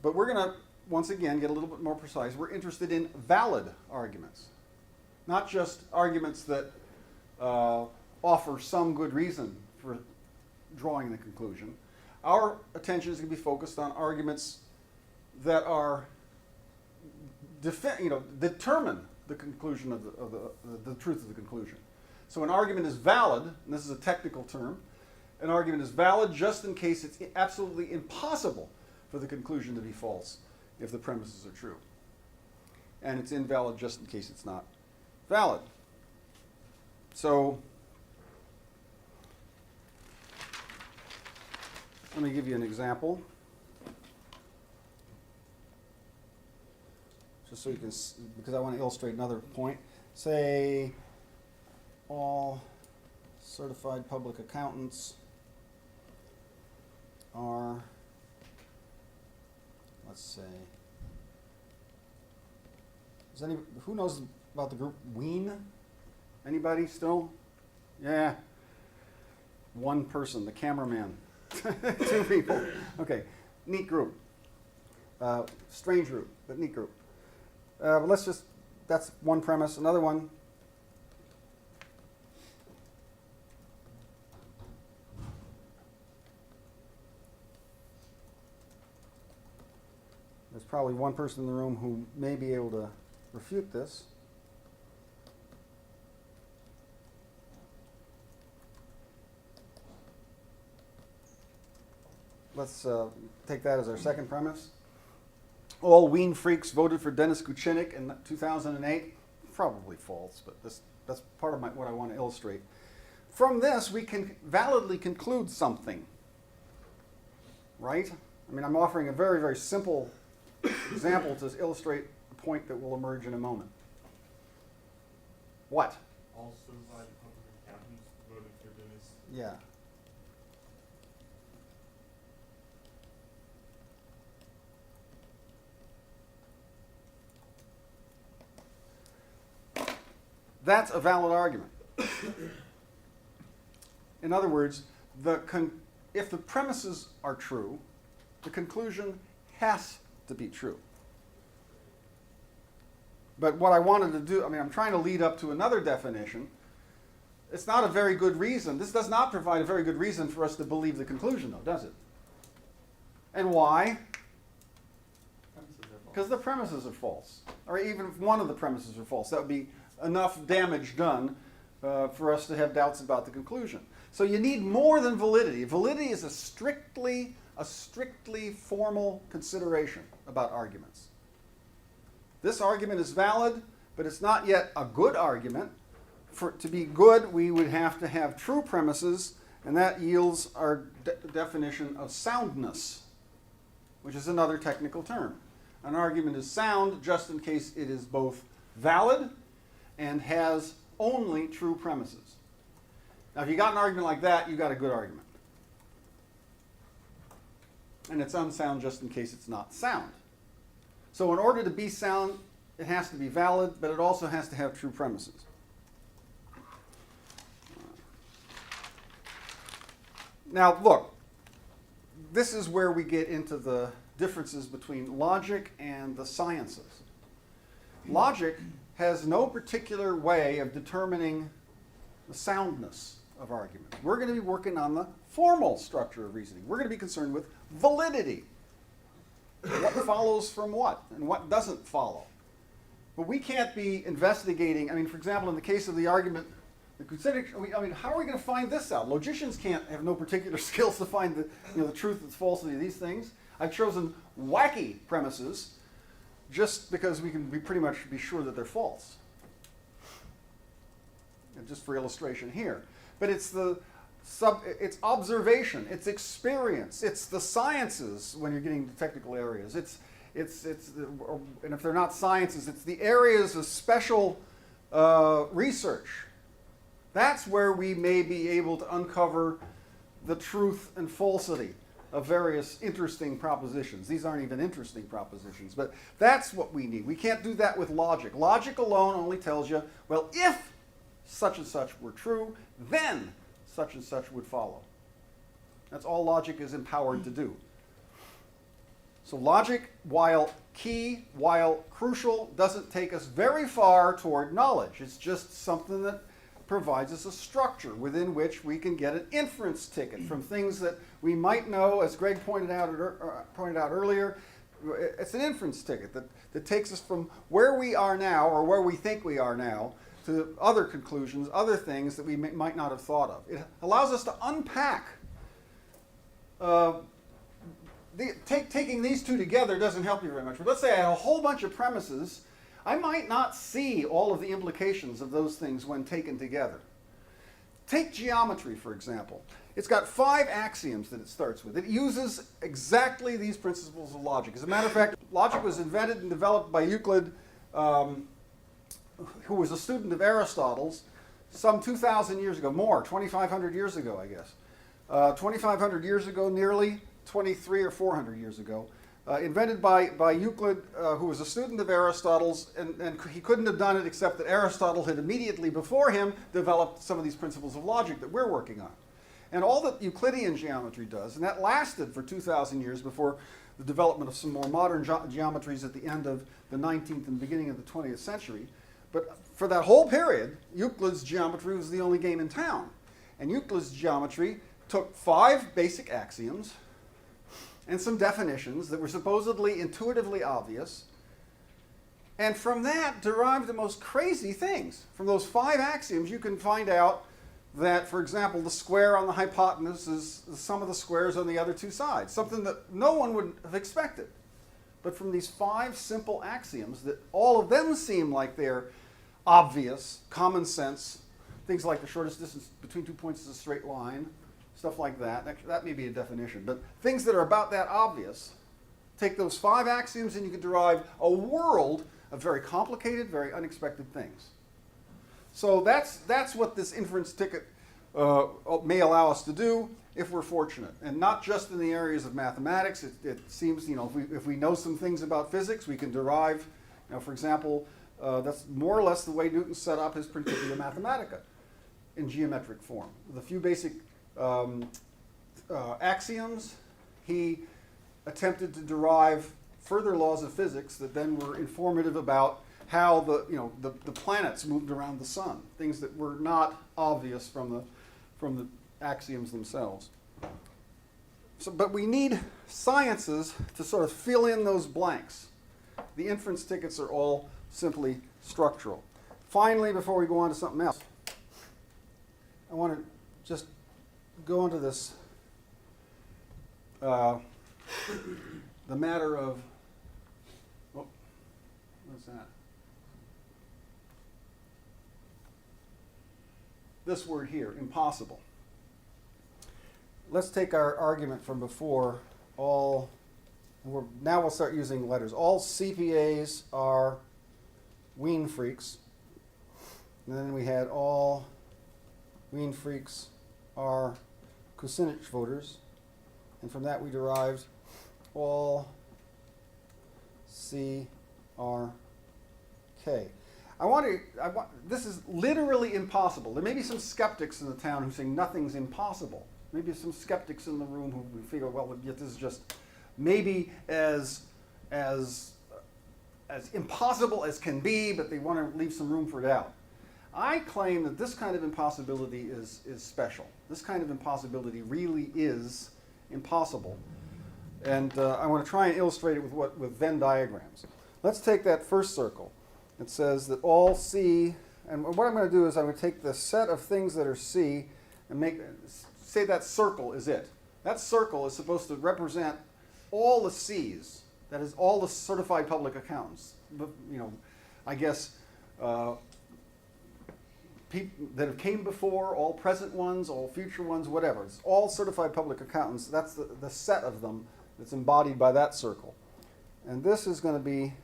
But we're going to, once again, get a little bit more precise. We're interested in valid arguments, not just arguments that offer some good reason for drawing the conclusion. Our attention is going to be focused on arguments that are determine the conclusion of the truth of the conclusion. So an argument is valid, and this is a technical term, an argument is valid just in case it's absolutely impossible for the conclusion to be false if the premises are true. And it's invalid just in case it's not valid. So let me give you an example. Just so you can, because I want to illustrate another point. Say all certified public accountants are, let's say, who knows about the group Ween? Anybody still? Yeah. One person, the cameraman. 2 people. Okay, neat group. Strange group, but neat group. But let's just that's one premise. Another one. There's probably one person in the room who may be able to refute this. Let's take that as our second premise. All Wien freaks voted for Dennis Kucinich in 2008. Probably false, but that's part of what I want to illustrate. From this, we can validly conclude something, right? I mean, I'm offering a very, very simple example to illustrate a point that will emerge in a moment. What? All certified public accountants voted for Dennis. Yeah. That's a valid argument. In other words, if the premises are true, the conclusion has to be true. But what I wanted to do, I mean, I'm trying to lead up to another definition. It's not a very good reason. This does not provide a very good reason for us to believe the conclusion, though, does it? And why? Premises are false. Because the premises are false. Or even if one of the premises are false, that would be enough damage done for us to have doubts about the conclusion. So you need more than validity. Validity is a strictly formal consideration about arguments. This argument is valid, but it's not yet a good argument. To be good, we would have to have true premises, and that yields our definition of soundness, which is another technical term. An argument is sound just in case it is both valid and has only true premises. Now, if you got an argument like that, you got a good argument. And it's unsound just in case it's not sound. So in order to be sound, it has to be valid, but it also has to have true premises. Now, look, this is where we get into the differences between logic and the sciences. Logic has no particular way of determining the soundness of arguments. We're going to be working on the formal structure of reasoning. We're going to be concerned with validity. What follows from what, and what doesn't follow. But we can't be investigating, I mean, for example, in the case of the argument, I mean, how are we going to find this out? Logicians have no particular skills to find the truth and falsity of these things. I've chosen wacky premises just because we can pretty much be sure that they're false. And just for illustration here. But it's it's observation, it's experience, it's the sciences when you're getting to technical areas. And if they're not sciences, it's the areas of special research. That's where we may be able to uncover the truth and falsity of various interesting propositions. These aren't even interesting propositions, but that's what we need. We can't do that with logic. Logic alone only tells you, well, if such and such were true, then such and such would follow. That's all logic is empowered to do. So logic, while key, while crucial, doesn't take us very far toward knowledge. It's just something that provides us a structure within which we can get an inference ticket from things that we might know, as Greg pointed out earlier. It's an inference ticket that takes us from where we are now, or where we think we are now, to other conclusions, other things that we might not have thought of. It allows us to unpack. Taking these two together doesn't help you very much. But let's say I had a whole bunch of premises. I might not see all of the implications of those things when taken together. Take geometry, for example. It's got 5 axioms that it starts with. It uses exactly these principles of logic. As a matter of fact, logic was invented and developed by Euclid, who was a student of Aristotle's, some 2,000 years ago, more, 2,500 years ago, I guess. 2,500 years ago, nearly, 23 or 400 years ago. Invented by Euclid, who was a student of Aristotle's, and he couldn't have done it except that Aristotle had immediately before him developed some of these principles of logic that we're working on. And all that Euclidean geometry does, and that lasted for 2,000 years before the development of some more modern geometries at the end of the 19th and beginning of the 20th century. But for that whole period, Euclid's geometry was the only game in town. And Euclid's geometry took 5 basic axioms and some definitions that were supposedly intuitively obvious, and from that derived the most crazy things. From those 5 axioms, you can find out that, for example, the square on the hypotenuse is the sum of the squares on the other 2 sides, something that no one would have expected. But from these 5 simple axioms, that all of them seem like they're obvious, common sense, things like the shortest distance between 2 points is a straight line, stuff like that. That may be a definition, but things that are about that obvious, take those 5 axioms and you can derive a world of very complicated, very unexpected things. So that's what this inference ticket may allow us to do if we're fortunate, and not just in the areas of mathematics. It seems, if we know some things about physics, we can derive, for example, that's more or less the way Newton set up his Principia Mathematica in geometric form. With a few basic axioms, he attempted to derive further laws of physics that then were informative about how the planets moved around the sun, things that were not obvious from the axioms themselves. But we need sciences to sort of fill in those blanks. The inference tickets are all simply structural. Finally, before we go on to something else, I want to just go into this, the matter of, what's that? This word here, impossible. Let's take our argument from before. Now we'll start using letters. All CPAs are Wien freaks. And then we had all Wien freaks are Kucinich voters. And from that we derived all C are K. This is literally impossible. There may be some skeptics in the town who say nothing's impossible. Maybe some skeptics in the room who figure, well, this is just maybe as impossible as can be, but they want to leave some room for doubt. I claim that this kind of impossibility is special. This kind of impossibility really is impossible. And I want to try and illustrate it with Venn diagrams. Let's take that first circle. It says that all C, and what I'm going to do is I'm going to take the set of things that are C and say that circle is it. That circle is supposed to represent all the C's, that is all the certified public accountants. I guess people that have came before, all present ones, all future ones, whatever. It's all certified public accountants. That's the set of them that's embodied by that circle. And this is going to be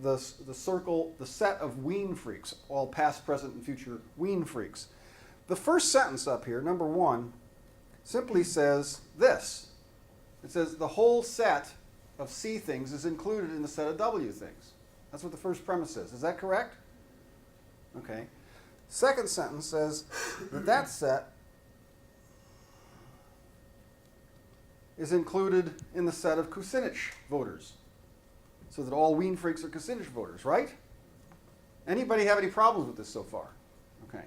the circle, the set of Wien freaks, all past, present, and future Wien freaks. The first sentence up here, number 1, simply says this. It says the whole set of C things is included in the set of W things. That's what the first premise is. Is that correct? Okay. Second sentence says that set is included in the set of Kucinich voters. So that all Wien freaks are Kucinich voters, right? Anybody have any problems with this so far? Okay.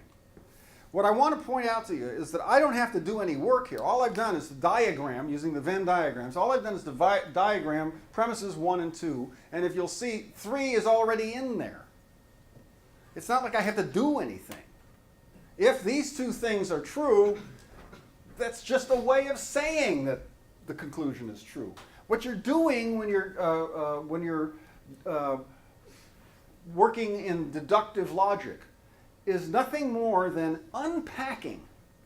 What I want to point out to you is that I don't have to do any work here. All I've done is to diagram, using the Venn diagrams, all I've done is to diagram premises 1 and 2, and if you'll see, 3 is already in there. It's not like I have to do anything. If these 2 things are true, that's just a way of saying that the conclusion is true. What you're doing when you're working in deductive logic is nothing more than unpacking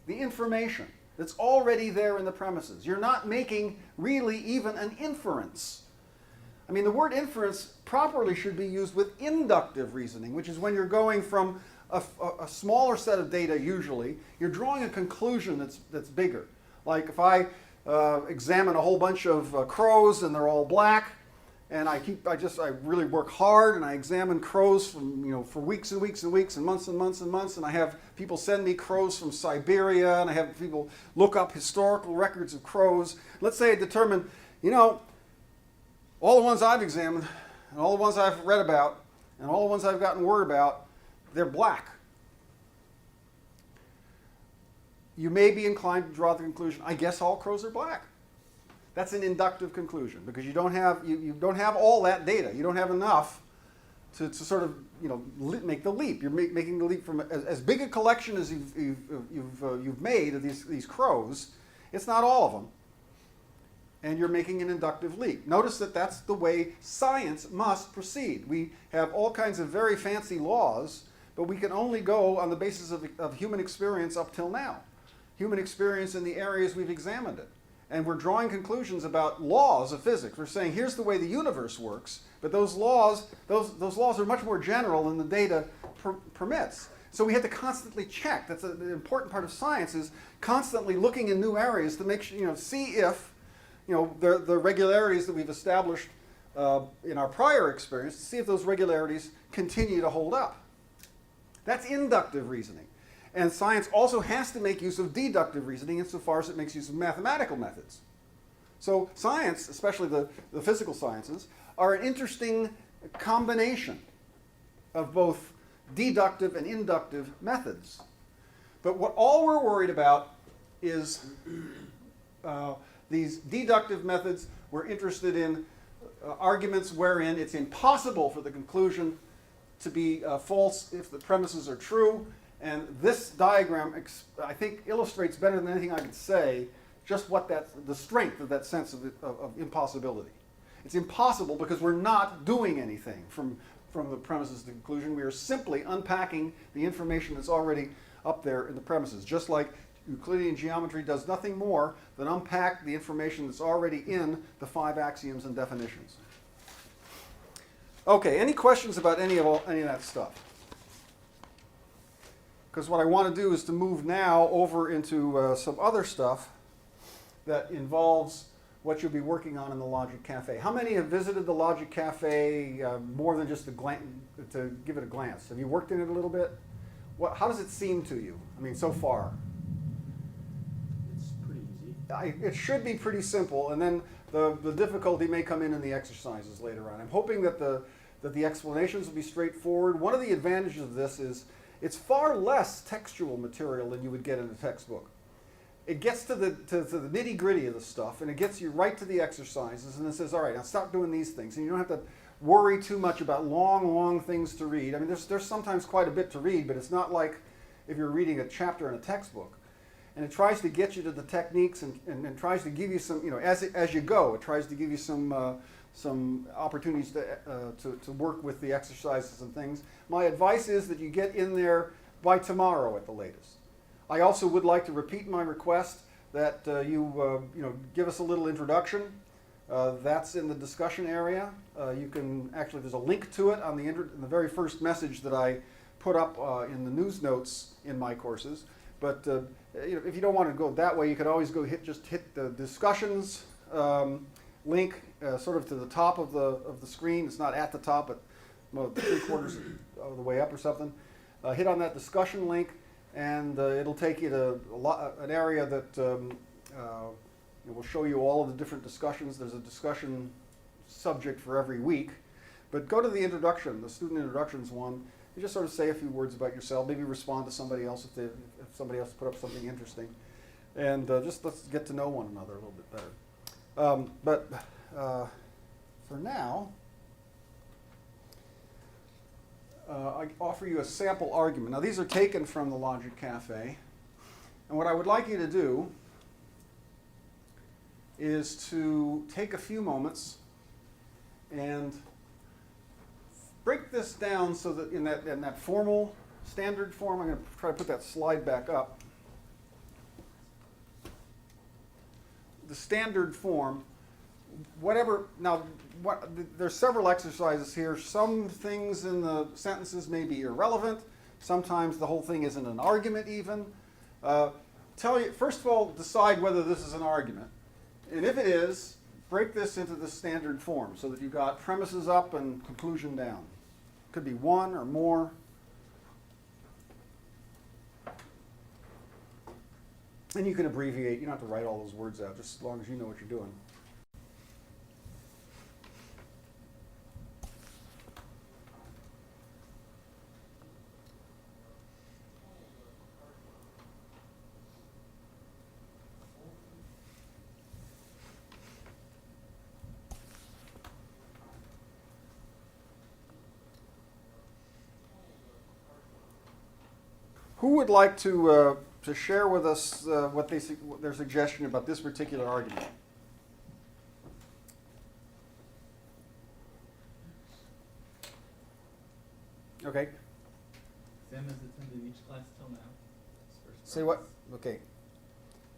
the information that's already there in the premises. You're not making really even an inference. I mean, the word inference properly should be used with inductive reasoning, which is when you're going from a smaller set of data, usually, you're drawing a conclusion that's bigger. Like if I examine a whole bunch of crows and they're all black, and I really work hard, and I examine crows for weeks and weeks and weeks and months and months and months, and I have people send me crows from Siberia, and I have people look up historical records of crows. Let's say I determine, all the ones I've examined, and all the ones I've read about, and all the ones I've gotten word about, they're black. You may be inclined to draw the conclusion, I guess all crows are black. That's an inductive conclusion because you don't have all that data. You don't have enough to sort of make the leap. You're making the leap from as big a collection as you've made of these crows. It's not all of them, and you're making an inductive leap. Notice that that's the way science must proceed. We have all kinds of very fancy laws, but we can only go on the basis of human experience up till now. Human experience in the areas we've examined it. And we're drawing conclusions about laws of physics. We're saying, here's the way the universe works, but those laws are much more general than the data permits. So we have to constantly check. That's an important part of science, is constantly looking in new areas to make sure, see if, the regularities that we've established in our prior experience, to see if those regularities continue to hold up. That's inductive reasoning. And science also has to make use of deductive reasoning insofar as it makes use of mathematical methods. So science, especially the physical sciences, are an interesting combination of both deductive and inductive methods. But all we're worried about is these deductive methods. We're interested in arguments wherein it's impossible for the conclusion to be false if the premises are true. And this diagram, I think, illustrates better than anything I could say just the strength of that sense of impossibility. It's impossible because we're not doing anything from the premises to the conclusion. We are simply unpacking the information that's already up there in the premises, just like Euclidean geometry does nothing more than unpack the information that's already in the 5 axioms and definitions. Okay, any questions about any of that stuff? Because what I want to do is to move now over into some other stuff that involves what you'll be working on in the Logic Cafe. How many have visited the Logic Cafe more than just to give it a glance? Have you worked in it a little bit? How does it seem to you? I mean, so far. It's pretty easy. It should be pretty simple, and then the difficulty may come in the exercises later on. I'm hoping that the explanations will be straightforward. One of the advantages of this is it's far less textual material than you would get in a textbook. It gets to the nitty-gritty of the stuff, and it gets you right to the exercises, and it says, all right, now stop doing these things. And you don't have to worry too much about long things to read. I mean, there's sometimes quite a bit to read, but it's not like if you're reading a chapter in a textbook. And it tries to get you to the techniques and tries to give you some, as you go, it tries to give you some opportunities to work with the exercises and things. My advice is that you get in there by tomorrow at the latest. I also would like to repeat my request that you give us a little introduction. That's in the discussion area. You can actually, there's a link to it on in the very first message that I put up in the news notes in my courses. But if you don't want to go that way, you could always just hit the discussions link sort of to the top of the screen. It's not at the top, but 3/4 of the way up or something. Hit on that discussion link, and it'll take you to an area that will show you all of the different discussions. There's a discussion subject for every week. But go to the introduction, the student introductions one. You just sort of say a few words about yourself, maybe respond to somebody else if somebody else put up something interesting. And just let's get to know one another a little bit better. But for now, I offer you a sample argument. Now, these are taken from the Logic Cafe. And what I would like you to do is to take a few moments and break this down so that in that formal, standard form, I'm going to try to put that slide back up. The standard form, there's several exercises here. Some things in the sentences may be irrelevant. Sometimes the whole thing isn't an argument even. First of all, decide whether this is an argument. And if it is, break this into the standard form so that you've got premises up and conclusion down. Could be one or more. And you can abbreviate. You don't have to write all those words out, just as long as you know what you're doing. Who would like to share with us what their suggestion about this particular argument? Okay. Sam has attended each class till now. His first Say what? class. Okay.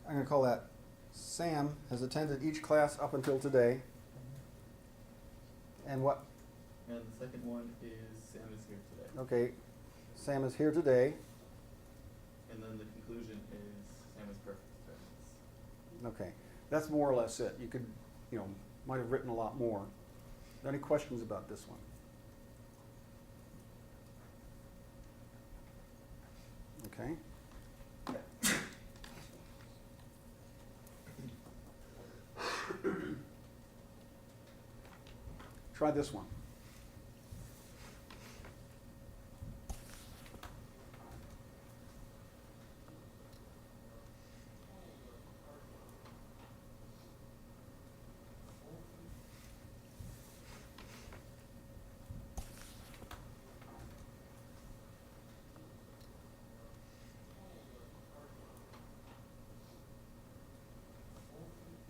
I'm going to call that Sam has attended each class up until today. And what? And the second one is Sam is here today. Okay. Sam is here today. And then the conclusion is Sam is perfect attendance. Okay. That's more or less it. You could, might have written a lot more. Are there any questions about this one? Okay. Try this one.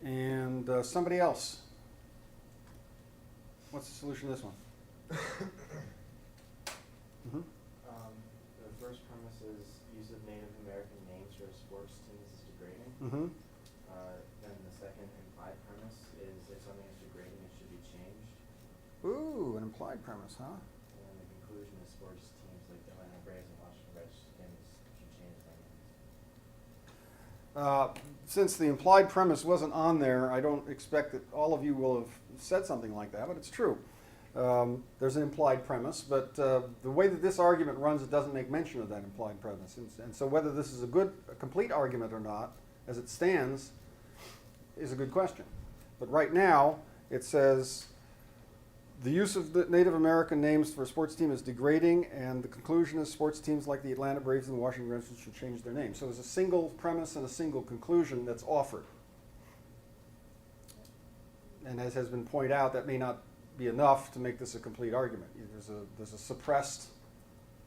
And somebody else. What's the solution to this one? The first premise is use of Native American names for sports teams is degrading. Mm-hmm. Then the second implied premise is if something is degrading, it should be changed. Ooh, an implied premise, huh? And then the conclusion is sports teams like the Atlanta Braves and Washington Redskins should change their names. Since the implied premise wasn't on there, I don't expect that all of you will have said something like that, but it's true. There's an implied premise, but the way that this argument runs, it doesn't make mention of that implied premise. And so whether this is a complete argument or not, as it stands, is a good question. But right now, it says the use of the Native American names for a sports team is degrading, and the conclusion is sports teams like the Atlanta Braves and the Washington Redskins should change their names. So there's a single premise and a single conclusion that's offered. And as has been pointed out, that may not be enough to make this a complete argument. There's a suppressed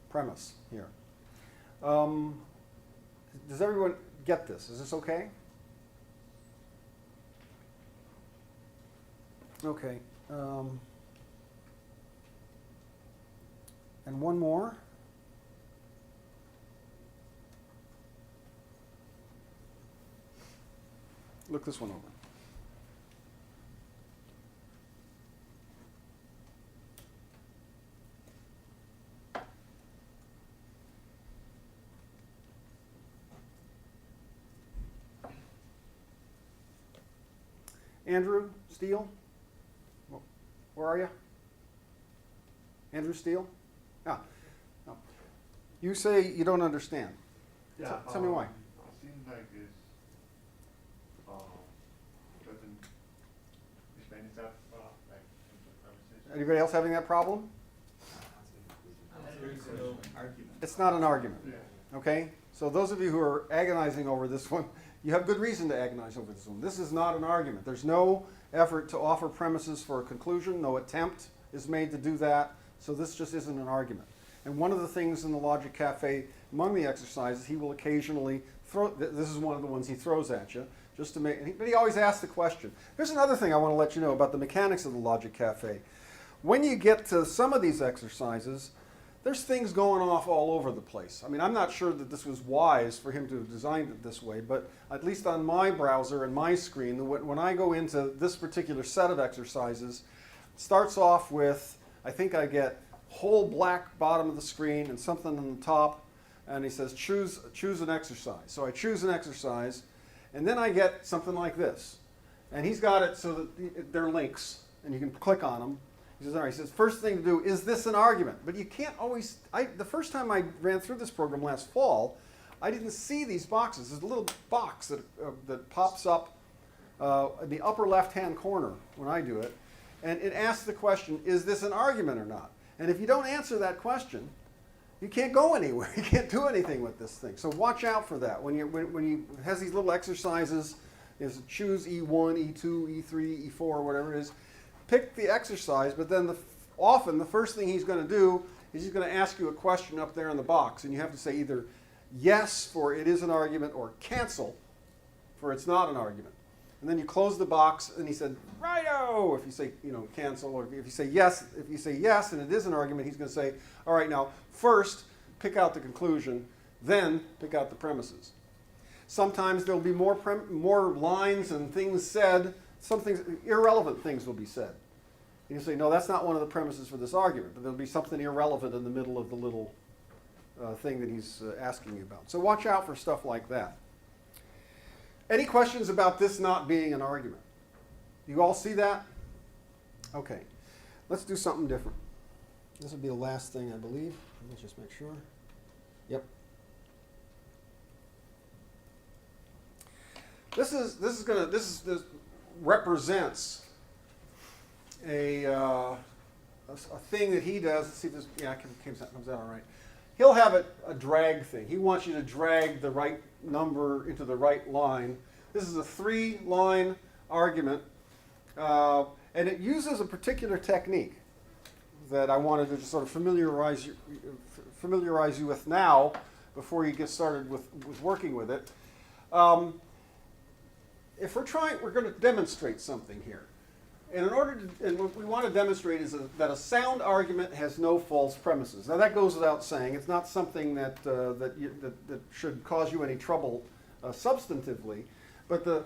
premise here. Does everyone get this? Is this okay? Okay. And one more. Look this one over. Andrew Steele? Where are you? Andrew Steele? Ah, no. You say you don't understand. Yeah. Tell me why. It seems like this doesn't explain itself like in the premises. Anybody else having that problem? There is no argument. It's not an argument. Yeah. Okay? So those of you who are agonizing over this one, you have good reason to agonize over this one. This is not an argument. There's no effort to offer premises for a conclusion. No attempt is made to do that. So this just isn't an argument. And one of the things in the Logic Cafe, among the exercises, he will occasionally throw, this is one of the ones he throws at you, just to make, but he always asks the question. Here's another thing I want to let you know about the mechanics of the Logic Cafe. When you get to some of these exercises, there's things going off all over the place. I mean, I'm not sure that this was wise for him to have designed it this way, but at least on my browser and my screen, when I go into this particular set of exercises, it starts off with, I think I get whole black bottom of the screen and something on the top, and he says choose an exercise. So I choose an exercise, and then I get something like this. And he's got it so that they're links, and you can click on them. He says, all right, he says, first thing to do, is this an argument? But you can't always, the first time I ran through this program last fall, I didn't see these boxes. There's a little box that pops up in the upper left-hand corner when I do it, and it asks the question, is this an argument or not? And if you don't answer that question, you can't go anywhere. You can't do anything with this thing. So watch out for that. When you has these little exercises, is choose E1, E2, E3, E4, whatever it is, pick the exercise, but then often the first thing he's going to do is he's going to ask you a question up there in the box, and you have to say either yes for it is an argument or cancel for it's not an argument. And then you close the box, and he said, righto, if you say, cancel, or if you say yes and it is an argument, he's going to say, all right, now first pick out the conclusion, then pick out the premises. Sometimes there'll be more lines and things said. Some things, irrelevant things will be said. And you say, no, that's not one of the premises for this argument, but there'll be something irrelevant in the middle of the little thing that he's asking you about. So watch out for stuff like that. Any questions about this not being an argument? You all see that? Okay. Let's do something different. This will be the last thing, I believe. Let me just make sure. Yep. This represents a thing that he does. Let's see if this comes out all right. He'll have a drag thing. He wants you to drag the right number into the right line. This is a 3-line argument, and it uses a particular technique that I wanted to just sort of familiarize you with now before you get started with working with it. If we're going to demonstrate something here. And what we want to demonstrate is that a sound argument has no false premises. Now that goes without saying. It's not something that should cause you any trouble substantively. But the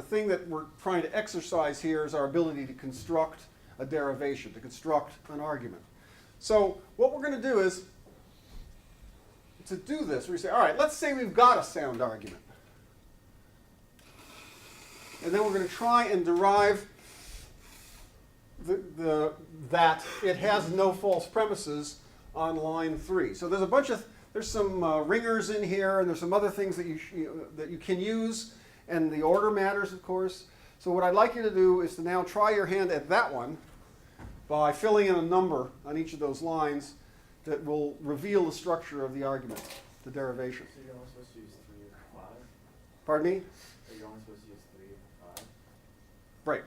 thing that we're trying to exercise here is our ability to construct a derivation, to construct an argument. So what we're going to do is, to do this, we say, all right, let's say we've got a sound argument. And then we're going to try and derive that it has no false premises on line 3. So there's some ringers in here, and there's some other things that you can use, and the order matters, of course. So what I'd like you to do is to now try your hand at that one by filling in a number on each of those lines that will reveal the structure of the argument, the derivation. So you're only supposed to use 3 or 5? Pardon me? So you're only supposed to use 3 or 5? Right.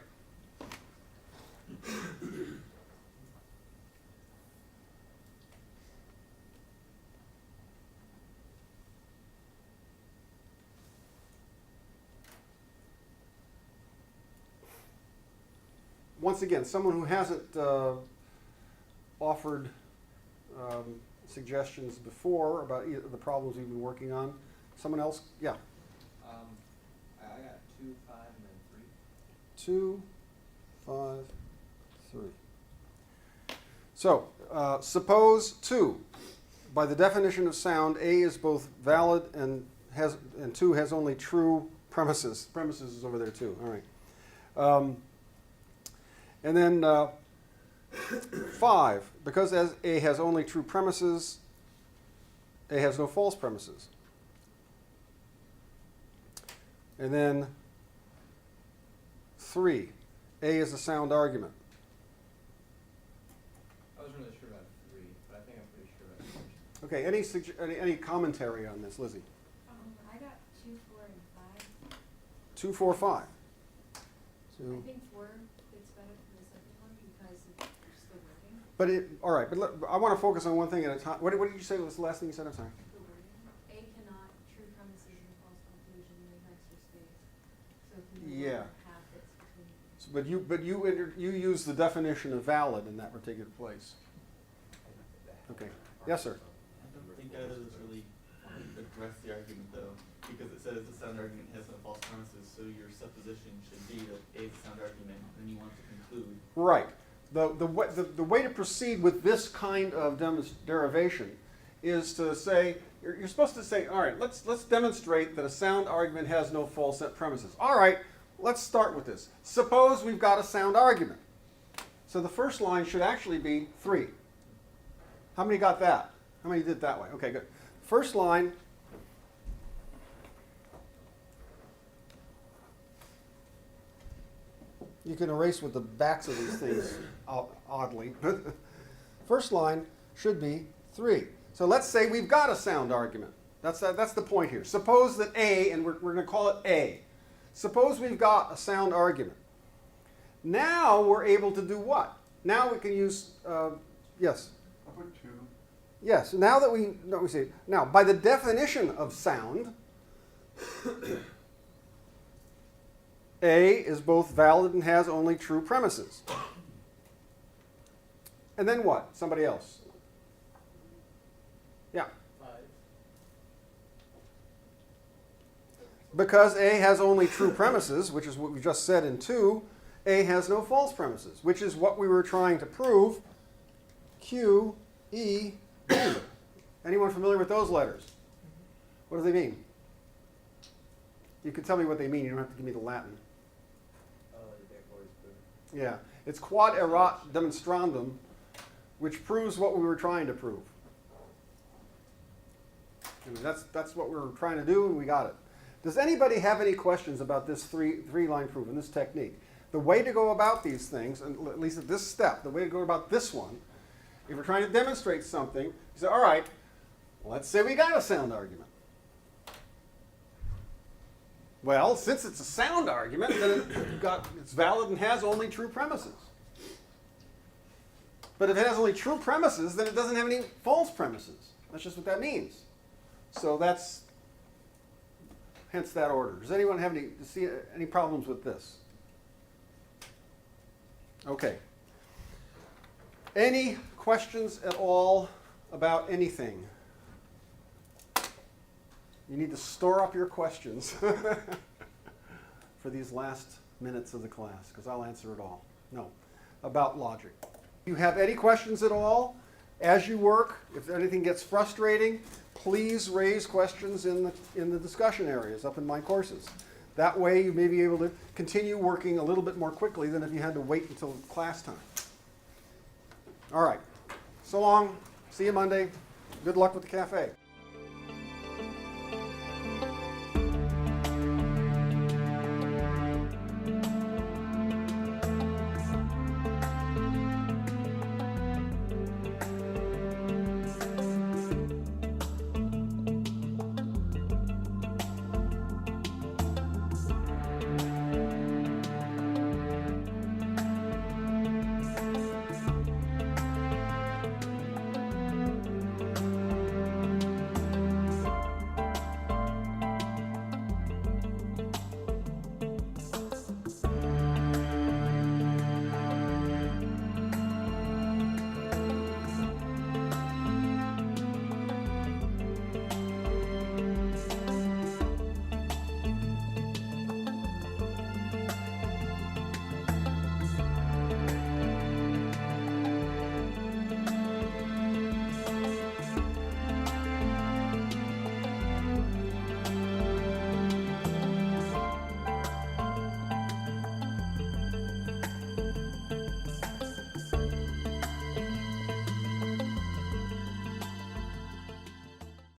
Once again, someone who hasn't offered suggestions before about the problems we've been working on. Someone else? Yeah. I got 2, 5, and then 2, 5, 3. So, suppose 2. By the definition of sound, A is both valid and 2 has only true premises. Premises is over there too. All right. And then 5, because as A has only true premises, A has no false premises. And then 3, A is a sound argument. I wasn't really sure about 3, but I think I'm pretty sure about 3. Okay, any commentary on this, Lizzie? I got 2, 4, and 5. 2, 4, 5. So, I think 4 fits better for the second one because it's still working. but all right. But I want to focus on one thing at a time. What did you say was the last thing you said? I'm sorry. The wording. A cannot, true premises and false conclusion in an extra space. So if you Yeah. half it's between. But you use the definition of valid in that particular place. Okay. Yes, sir. I don't think I was really address the argument though, because it says the sound argument has no false premises, so your supposition should be that A is a sound argument, and you want to conclude. Right. The way to proceed with this kind of derivation is to say, you're supposed to say, all right, let's demonstrate that a sound argument has no false premises. All right, let's start with this. Suppose we've got a sound argument. So the first line should actually be 3. How many got that? How many did it that way? Okay, good. First line, you can erase with the backs of these things oddly. First line should be 3. So let's say we've got a sound argument. That's the point here. Suppose that A, and we're going to call it A. Suppose we've got a sound argument. Now we're able to do what? Now we can use, yes? I'll put 2. Yes, now that we see, now by the definition of sound, A is both valid and has only true premises. And then what? Somebody else. Yeah. 5. Because A has only true premises, which is what we just said in 2, A has no false premises, which is what we were trying to prove. Q, E, B. Anyone familiar with those letters? What do they mean? You can tell me what they mean. You don't have to give me the Latin. Yeah. It's quod erat demonstrandum, which proves what we were trying to prove. I mean, that's what we were trying to do, and we got it. Does anybody have any questions about this three-line proof and this technique? The way to go about these things, and at least at this step, the way to go about this one, if we're trying to demonstrate something, you say, all right, let's say we got a sound argument. Well, since it's a sound argument, then it's valid and has only true premises. But if it has only true premises, then it doesn't have any false premises. That's just what that means. So that's hence that order. Does anyone have any problems with this? Okay. Any questions at all about anything? You need to store up your questions for these last minutes of the class, because I'll answer it all. No, about logic. If you have any questions at all, as you work, if anything gets frustrating, please raise questions in the discussion areas up in my courses. That way you may be able to continue working a little bit more quickly than if you had to wait until class time. All right. So long. See you Monday. Good luck with the cafe.